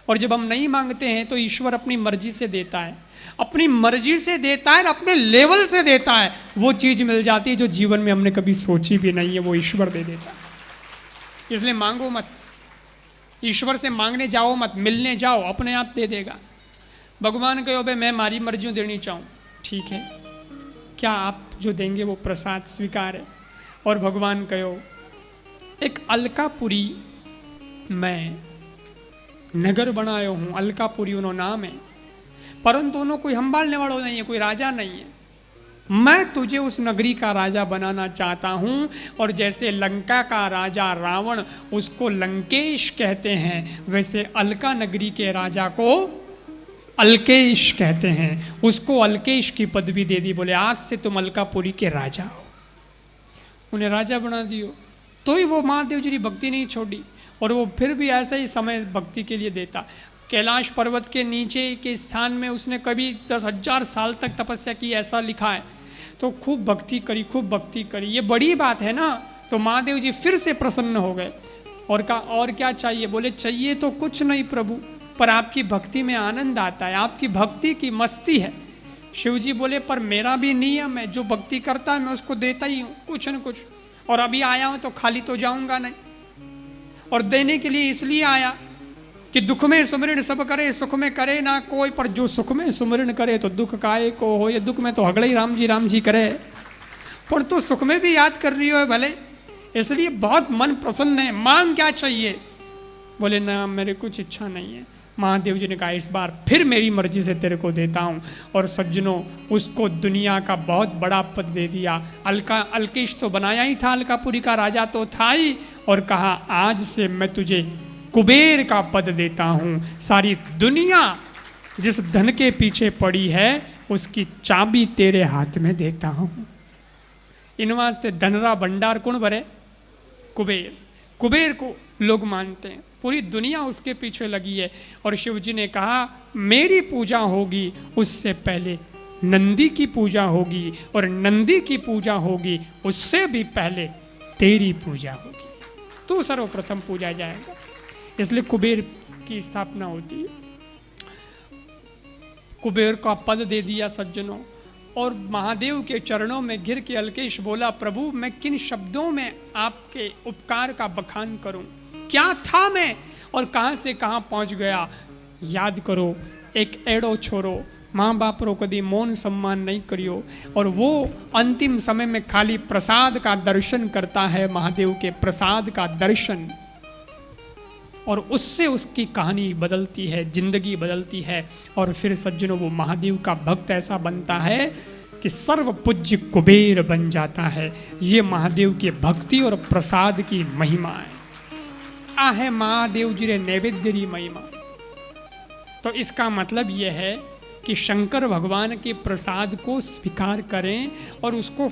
और जब हम नहीं मांगते हैं तो ईश्वर अपनी मर्जी से देता है, अपनी मर्जी से देता है, अपने लेवल से देता है। वो चीज मिल जाती है जो जीवन में हमने कभी सोची भी नहीं है, वो ईश्वर दे देता है। इसलिए मांगो मत, ईश्वर से मांगने जाओ मत, मिलने जाओ, अपने आप दे देगा। भगवान कहो भाई मैं मारी मर्जी देनी चाहूँ, ठीक है, क्या आप जो देंगे वो प्रसाद स्वीकार है। और भगवान कहो एक अलकापुरी मैं नगर बनायो हूँ, अलकापुरी उन्हों नाम है, परंतु उन्हों कोई संभालने वालों नहीं है, कोई राजा नहीं है। मैं तुझे उस नगरी का राजा बनाना चाहता हूँ। और जैसे लंका का राजा रावण, उसको लंकेश कहते हैं, वैसे अलका नगरी के राजा को अलकेश कहते हैं। उसको अलकेश की पदवी दे दी, बोले आज से तुम अलकापुरी के राजा हो। उन्हें राजा बना दियो, तो ही वो महादेव जी की भक्ति नहीं छोड़ी, और वो फिर भी ऐसा ही समय भक्ति के लिए देता। कैलाश पर्वत के नीचे के स्थान में उसने कभी 10,000 साल तक तपस्या की, ऐसा लिखा है। तो खूब भक्ति करी, खूब भक्ति करी, ये बड़ी बात है ना। तो महादेव जी फिर से प्रसन्न हो गए और कहा और क्या चाहिए? बोले चाहिए तो कुछ नहीं प्रभु, पर आपकी भक्ति में आनंद आता है, आपकी भक्ति की मस्ती है। शिव जी बोले पर मेरा भी नियम है, जो भक्ति करता है मैं उसको देता ही हूँ कुछ न कुछ, और अभी आया हूँ तो खाली तो जाऊंगा नहीं। और देने के लिए इसलिए आया कि दुख में सुमरण सब करे, सुख में करे ना कोई, पर जो सुख में सुमरण करे तो दुख काहे को हो। ये दुख में तो हगड़े ही राम जी करे, पर तो सुख में भी याद कर रही हो भले, इसलिए बहुत मन प्रसन्न है। मांग क्या चाहिए? बोले ना मेरे कुछ इच्छा नहीं है। महादेव जी ने कहा इस बार फिर मेरी मर्जी से तेरे को देता हूँ। और सज्जनों, उसको दुनिया का बहुत बड़ा पद दे दिया। अलकेश तो बनाया ही था, अलकापुरी का राजा तो था ही, और कहा आज से मैं तुझे कुबेर का पद देता हूँ। सारी दुनिया जिस धन के पीछे पड़ी है उसकी चाबी तेरे हाथ में देता हूँ। इन वास्ते धनरा भंडार कौन भरे? कुबेर। कुबेर को लोग मानते हैं, पूरी दुनिया उसके पीछे लगी है। और शिव जी ने कहा मेरी पूजा होगी उससे पहले नंदी की पूजा होगी, और नंदी की पूजा होगी उससे भी पहले तेरी पूजा होगी, तू सर्वप्रथम पूजा जाएगा। इसलिए कुबेर की स्थापना होती है। कुबेर का पद दे दिया सज्जनों, और महादेव के चरणों में गिर के अलकेश बोला प्रभु मैं किन शब्दों में आपके उपकार का बखान करूं? क्या था मैं और कहां से कहां पहुंच गया? याद करो, एक एड़ो छोरो माँ बाप रो कदी मौन सम्मान नहीं करियो, और वो अंतिम समय में खाली प्रसाद का दर्शन करता है, महादेव के प्रसाद का दर्शन, और उससे उसकी कहानी बदलती है, जिंदगी बदलती है। और फिर सज्जनों वो महादेव का भक्त ऐसा बनता है कि सर्व पूज्य कुबेर बन जाता है। ये महादेव के भक्ति और प्रसाद की महिमा है। आहे महादेव जी रे नैवेद्य री महिमा। तो इसका मतलब यह है कि शंकर भगवान के प्रसाद को स्वीकार करें और उसको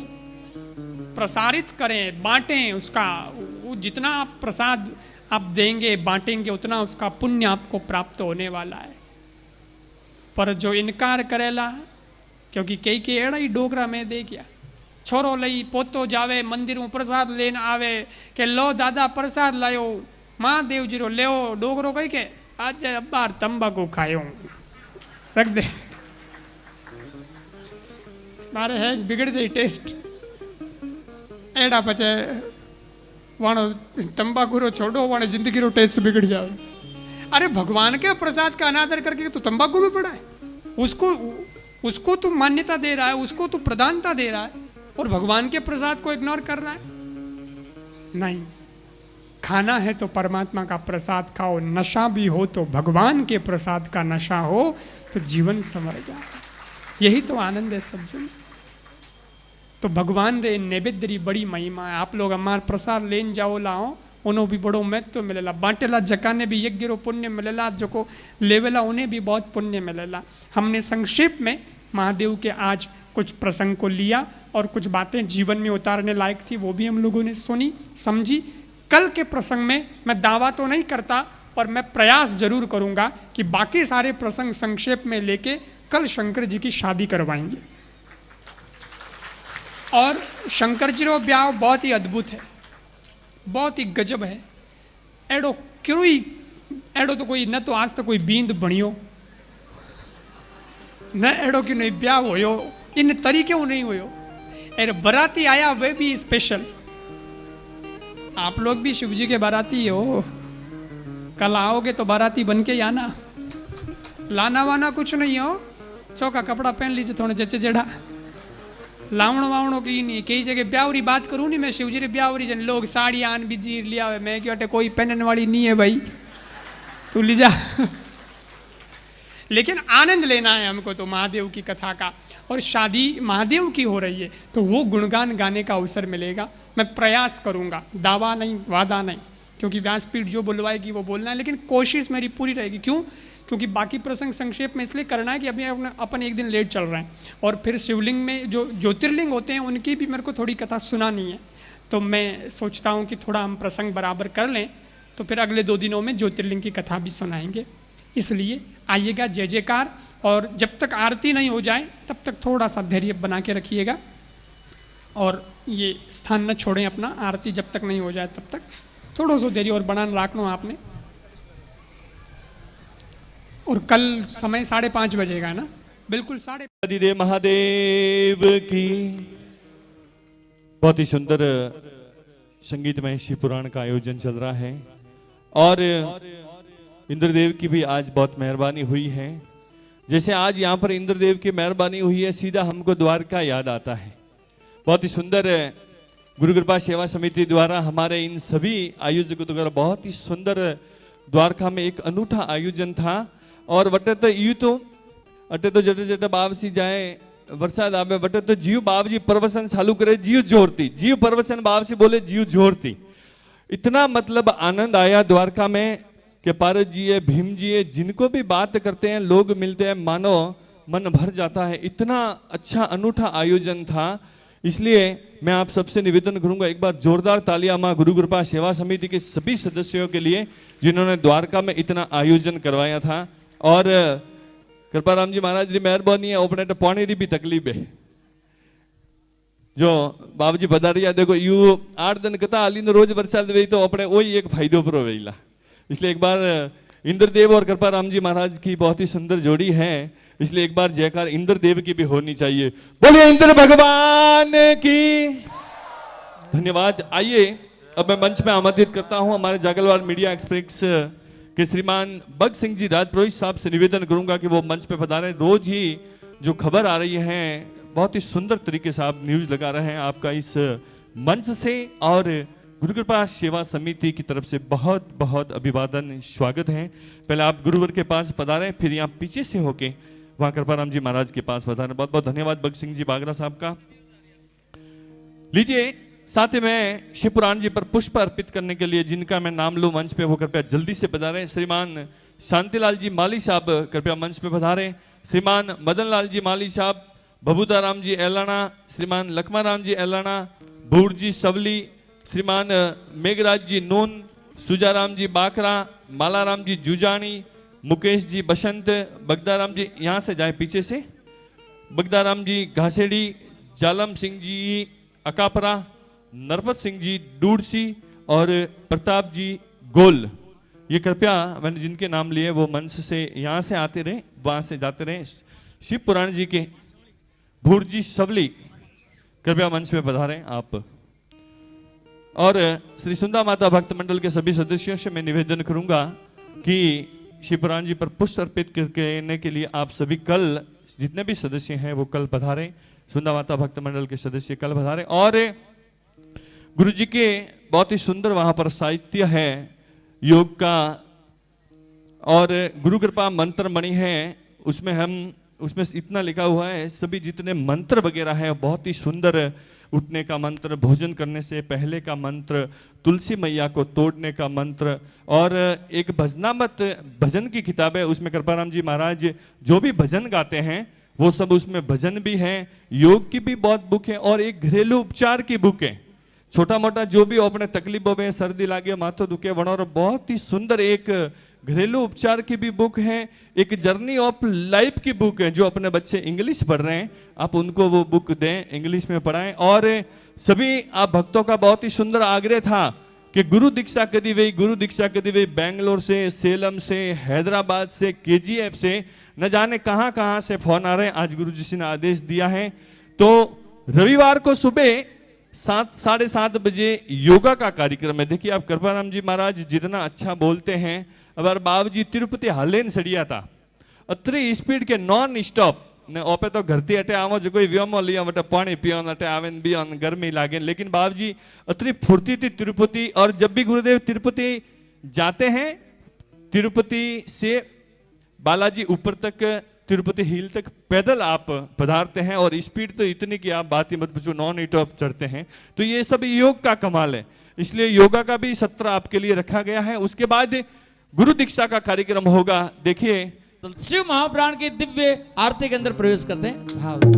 प्रसारित करें, बांटें। उसका जितना आप प्रसाद आप देंगे, बांटेंगे, उतना उसका पुण्य आपको प्राप्त होने वाला है। पर जो इनकार करेला, क्योंकि कई के एड़ा ही डोगरा में दे गया, छोरो लई पोतो जावे मंदिर में प्रसाद लेन आवे के लो दादा प्रसाद लायो महादेव जी रो ले डोगरो कही के आज बार तंबाकू खायो रख दे, मारे है बिगड़ जाए टेस्ट एड़ा पचे वण तंबाकू रो छोड़ो, वण जिंदगी रो टेस्ट बिगड़ जाए। अरे भगवान के प्रसाद का अनादर करके तो तंबाकू में पड़ा है, उसको तू मान्यता दे रहा है, उसको तू प्रधानता दे रहा है, और भगवान के प्रसाद को इग्नोर कर रहा है। नहीं, खाना है तो परमात्मा का प्रसाद खाओ, नशा भी हो तो भगवान के प्रसाद का नशा हो तो जीवन संवर जाए। यही तो आनंद है सज्जन। तो भगवान रे नैवेद्य री बड़ी महिमा है। आप लोग हमार प्रसाद लेन जाओ लाओ, उन्हों भी बड़ो महत्व मिलेला। बांटेला जकाने भी यज्ञ रो पुण्य मिलेला, जो को लेवेला उन्हें भी बहुत पुण्य मिलेला। हमने संक्षेप में महादेव के आज कुछ प्रसंग को लिया और कुछ बातें जीवन में उतारने लायक थी, वो भी हम लोगों ने सुनी समझी। कल के प्रसंग में मैं दावा तो नहीं करता, पर मैं प्रयास जरूर करूंगा कि बाकी सारे प्रसंग संक्षेप में लेके कल शंकर जी की शादी करवाएंगे। और शंकर जी रो ब्याह बहुत ही अद्भुत है, बहुत ही गजब है। एडो क्यों एड़ो तो कोई न तो आज तक कोई बींद बणियो न एड़ो कि नहीं ब्याह होयो इन तरीके नहीं होयो। अरे बाराती आया वे भी स्पेशल। आप लोग भी शिव जी के बाराती हो, कल आओगे तो बाराती बन के ही आना। लाना वाना कुछ नहीं हो, चौका कपड़ा पहन लीजिए थोड़े जचे जेड़ा, लावणो वावणो की नहीं। कई जगह ब्यावरी बात करूँ नहीं मैं, शिवजी रे ब्यावरी जन लोग साड़ी आन बिजी लिया हुए, मैं क्यों कोई पहनने वाली नहीं है भाई, तू ले जा। लेकिन आनंद लेना है हमको तो महादेव की कथा का, और शादी महादेव की हो रही है तो वो गुणगान गाने का अवसर मिलेगा। मैं प्रयास करूँगा, दावा नहीं वादा नहीं, क्योंकि व्यासपीठ जो बुलवाएगी वो बोलना है, लेकिन कोशिश मेरी पूरी रहेगी। क्यों? क्योंकि बाकी प्रसंग संक्षेप में इसलिए करना है कि अभी अपन एक दिन लेट चल रहे हैं, और फिर शिवलिंग में जो ज्योतिर्लिंग होते हैं उनकी भी मेरे को थोड़ी कथा सुनानी है। तो मैं सोचता हूँ कि थोड़ा हम प्रसंग बराबर कर लें, तो फिर अगले 2 दिनों में ज्योतिर्लिंग की कथा भी सुनाएंगे। इसलिए आइएगा, जय जयकार। और जब तक आरती नहीं हो जाए तब तक थोड़ा सा धैर्य बना के रखिएगा, और ये स्थान न छोड़ें अपना, आरती जब तक नहीं हो जाए तब तक थोड़ा सा धैर्य और बना रखना आपने। और कल समय 5:30 बजेगा ना, बिल्कुल 5:30। आदिदेव महादेव की। बहुत ही सुंदर संगीतमय शिव पुराण का आयोजन चल रहा है, और इंद्रदेव की भी आज बहुत मेहरबानी हुई है। जैसे आज यहाँ पर इंद्रदेव की मेहरबानी हुई है, सीधा हमको द्वारका याद आता है। बहुत ही सुंदर गुरु कृपा सेवा समिति द्वारा हमारे इन सभी आयोजकों द्वारा बहुत ही सुंदर द्वारका में एक अनूठा आयोजन था। और वटे तो यू तो अटे तो जटे जटे बाव सी जाए वरसाद आवे, वटे तो जीव बाव जी प्रवचन चालू करे, जीव जोरती, जीव प्रवचन बाव से बोले जीव जोरती। इतना मतलब आनंद आया द्वारका में कि पारस जी है, भीम जी है, जिनको भी बात करते हैं लोग मिलते हैं, मानो मन भर जाता है। इतना अच्छा अनूठा आयोजन था। इसलिए मैं आप सबसे निवेदन करूंगा, एक बार जोरदार तालियां मां गुरु कृपा सेवा समिति के सभी सदस्यों के लिए जिन्होंने द्वारका में इतना आयोजन करवाया था। और कृपाराम जी महाराज की मेहरबानी है, अपने तो पानी की भी तकलीफ है। जो बाबू जी पधारिया देखो यू 8 दिन कथा हाली रोज बरसात वे, तो अपने वही एक फायदो पर वेला। इसलिए एक बार इंद्रदेव और कृपाराम जी महाराज की बहुत ही सुंदर जोड़ी है, इसलिए एक बार जयकार इंद्रदेव की भी होनी चाहिए। बोलिए इंद्र भगवान की। धन्यवाद। आइए अब मैं मंच में आमंत्रित करता हूं हमारे जागलवार मीडिया एक्सप्रेस के श्रीमान भगत सिंह जी राजपुरोहित साहब से निवेदन करूंगा कि वो मंच पे पधारें। रोज ही जो खबर आ रही है बहुत ही सुंदर तरीके से आप न्यूज लगा रहे हैं, आपका इस मंच से और गुरु कृपा सेवा समिति की तरफ से बहुत बहुत अभिवादन स्वागत है। पहले आप गुरुवर के पास पधारें, फिर यहाँ पीछे से होके वहां कृपाराम जी महाराज के पास पधारें। बहुत बहुत धन्यवाद भगत सिंह जी बागरा साहब का। लीजिए साथ ही में शिव पुराण जी पर पुष्प अर्पित करने के लिए जिनका मैं नाम लूं मंच पे वो कृपया जल्दी से पधारें। श्रीमान शांतिलाल जी माली साहब कृपया मंच पे पधारें। श्रीमान मदन लाल जी माली साहब, बबूता राम जी एलाना, श्रीमान लखमा राम जी एलाना, भूर जी सवली, श्रीमान मेघराज जी नून, सुजाराम जी बाकरा, मालाराम जी जुजानी, मुकेश जी बसंत, बगदाराम जी यहाँ से जाए पीछे से, बगदाराम जी घासेड़ी, जालम सिंह जी अकापरा, नरपत सिंह जी डूडसी और प्रताप जी गोल। ये कृपया मैंने जिनके नाम लिए वो मंच से यहाँ से आते रहे, वहां से जाते रहे। शिव पुराण जी के भूर जी सवली कृपया मंच में पधारें आप। और श्री सुंदा माता भक्त मंडल के सभी सदस्यों से मैं निवेदन करूंगा कि शिव पुराण जी पर पुष्प अर्पित करने के लिए आप सभी कल जितने भी सदस्य हैं वो कल पधारें। सुंदा माता भक्त मंडल के सदस्य कल पधारें। और गुरु जी के बहुत ही सुंदर वहां पर साहित्य है योग का, और गुरु कृपा मंत्र मणि है, उसमें इतना लिखा हुआ है सभी जितने मंत्र वगैरह है बहुत ही सुंदर। उठने का मंत्र, भोजन करने से पहले का मंत्र, तुलसी मैया को तोड़ने का मंत्र, और एक भजनामत भजन की किताब है, उसमें कृपाराम जी महाराज जो भी भजन गाते हैं वो सब उसमें भजन भी हैं। योग की भी बहुत बुक है, और एक घरेलू उपचार की बुक है। छोटा मोटा जो भी अपने तकलीफों में, सर्दी लागे, माथो दुखे बनो, और बहुत ही सुंदर एक घरेलू उपचार की भी बुक है। एक जर्नी ऑफ लाइफ की बुक है, जो अपने बच्चे इंग्लिश पढ़ रहे हैं आप उनको वो बुक दें, इंग्लिश में पढ़ाएं। और सभी आप भक्तों का बहुत ही सुंदर आग्रह था कि गुरु दीक्षा कदी हुई बेंगलोर से, सेलम से, हैदराबाद से, KGF से, न जाने कहां कहां से फोन आ रहे हैं। आज गुरु जी ने आदेश दिया है तो रविवार को सुबह 7-7:30 बजे योगा का कार्यक्रम है। देखिए आप कृपाराम जी महाराज जितना अच्छा बोलते हैं, अब बाबू जी तिरुपति हालेन सड़िया था अत्री स्पीड के नॉन स्टॉप ने ओपे तो घरती अटे आवो जो कोई व्योमो लिया वटे पानी पियोन अटे आवेन बियोन गर्मी लागे, लेकिन बाबू जी अत्री फुर्ती थी तिरुपति। और जब भी गुरुदेव तिरुपति जाते हैं, तिरुपति से बालाजी ऊपर तक, तिरुपति हिल तक पैदल आप पधारते हैं और स्पीड तो इतनी कि आप बात ही मत पूछो, नॉन स्टॉप चढ़ते हैं। तो ये सब योग का कमाल है, इसलिए योगा का भी सत्र आपके लिए रखा गया है। उसके बाद गुरु दीक्षा का कार्यक्रम होगा। देखिए तो शिव महाप्राण की दिव्य आरती के अंदर प्रवेश करते हैं भाव से।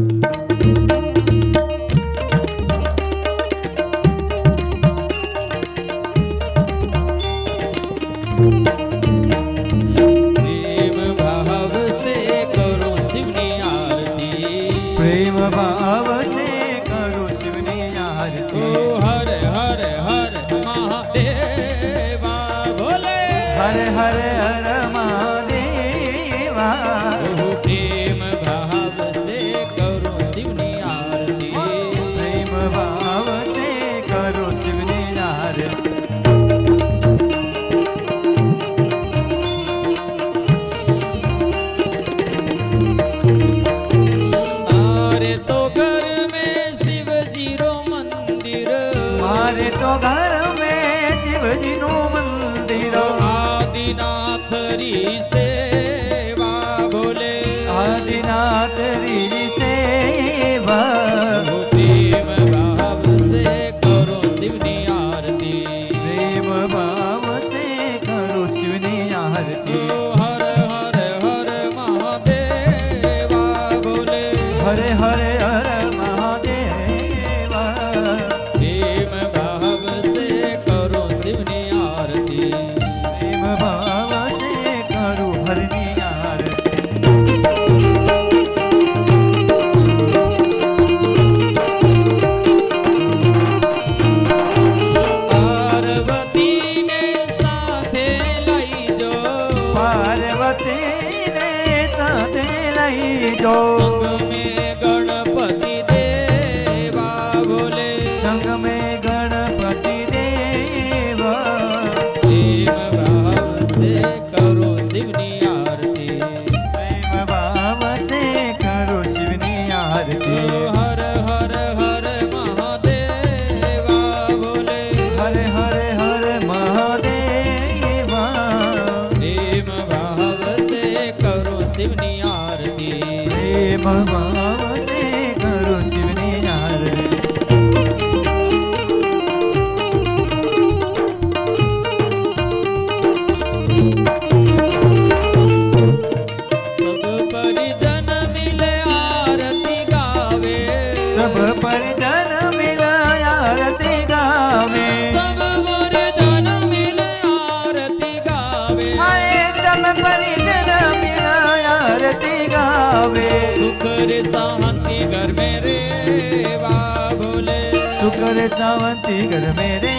सावंती घर मेरे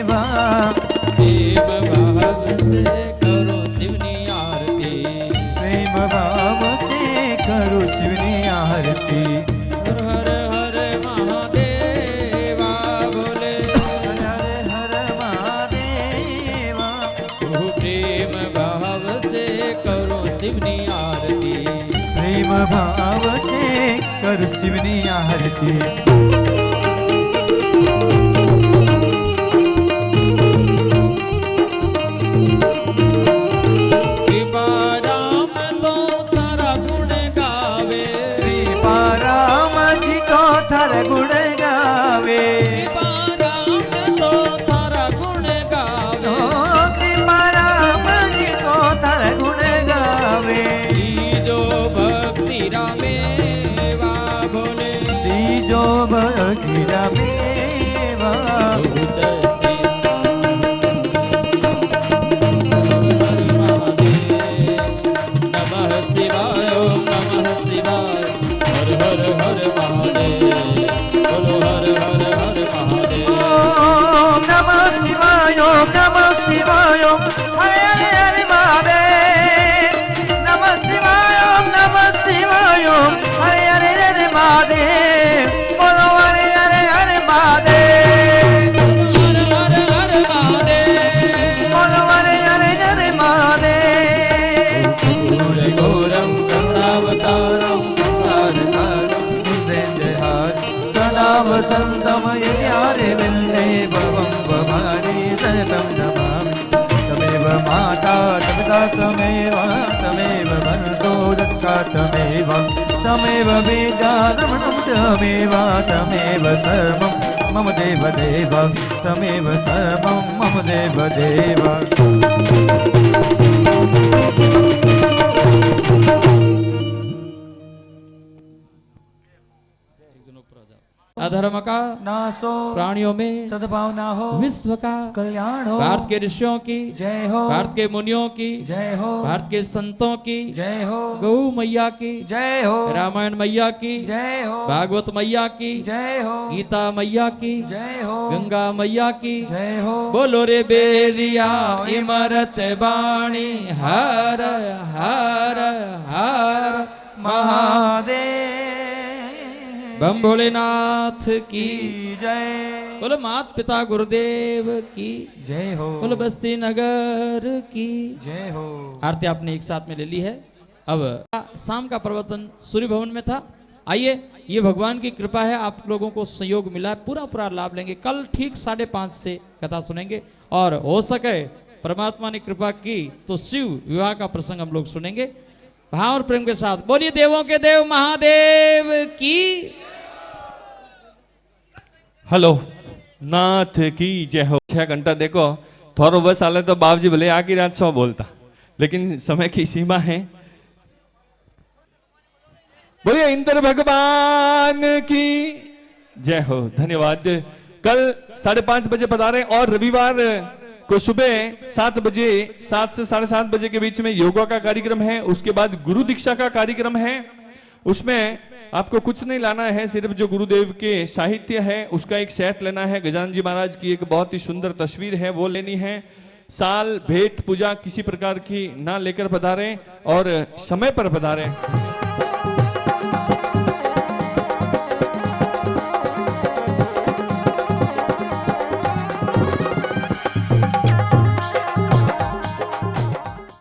बा प्रेम भाव से करो शिवनी आरती, प्रेम भाव से करो शिवनी आरती। हर हर महादेवा बोले, हर हर महादेवा। प्रेम भाव से करो शिवनी आरती, प्रेम भाव से करो शिवनी आरती। ओम नमः शिवाय ओम हरे हरे हरे महादेव नमः शिवाय ओम नमः शिवाय ओम हरे हरे हरे महादेव बोलो हरे हरे हरे महादेव बोलो हरे हरे हरे महादेव घोरम गंगावतारम सदा वसंतम यारे वन्दे भवं भवानी सततं नमामि तमेव माता तपिता तमेव बन्धो दस्का तमेव विद्या द्रवणं तमेव सर्वं मम देव तमेव सर्वं मम देव अधर्म का नासो प्राणियों में सद्भाव ना हो विश्व का कल्याण हो भारत के ऋषियों की जय हो भारत के मुनियों की जय हो भारत के संतों की जय हो गौ मैया की जय हो रामायण मैया की जय हो भागवत मैया की जय हो गीता मैया की जय हो गंगा मैया की जय हो बोलो रे बेरिया इमरत बाणी हर हर हर महादेव बम भोलेनाथ की जय बोलो मात पिता गुरुदेव की जय हो बोलो बस्ती नगर की जय हो। आरती आपने एक साथ में ले ली है। अब शाम का प्रवचन सूर्य भवन में था। आइए, ये भगवान की कृपा है, आप लोगों को सहयोग मिला है, पूरा लाभ लेंगे। कल ठीक 5:30 से कथा सुनेंगे और हो सके परमात्मा ने कृपा की तो शिव विवाह का प्रसंग हम लोग सुनेंगे भाव और प्रेम के साथ। बोलिए देवों के देव महादेव की। हेलो नाथ की जय हो। 6 घंटा देखो थोड़ा बस आले तो बाप जी भले आकी रात 100 बोलता, लेकिन समय की सीमा है। बोलिए इंद्र भगवान की जय हो। धन्यवाद। कल 5:30 बजे पधारे और रविवार को सुबह 7 बजे 7 से 7:30 बजे के बीच में योगा का कार्यक्रम है। उसके बाद गुरु दीक्षा का कार्यक्रम है। उसमें आपको कुछ नहीं लाना है, सिर्फ जो गुरुदेव के साहित्य है उसका एक सेट लेना है। गजानन जी महाराज की एक बहुत ही सुंदर तस्वीर है, वो लेनी है। साल भेंट पूजा किसी प्रकार की ना लेकर पधारें और समय पर पधारें।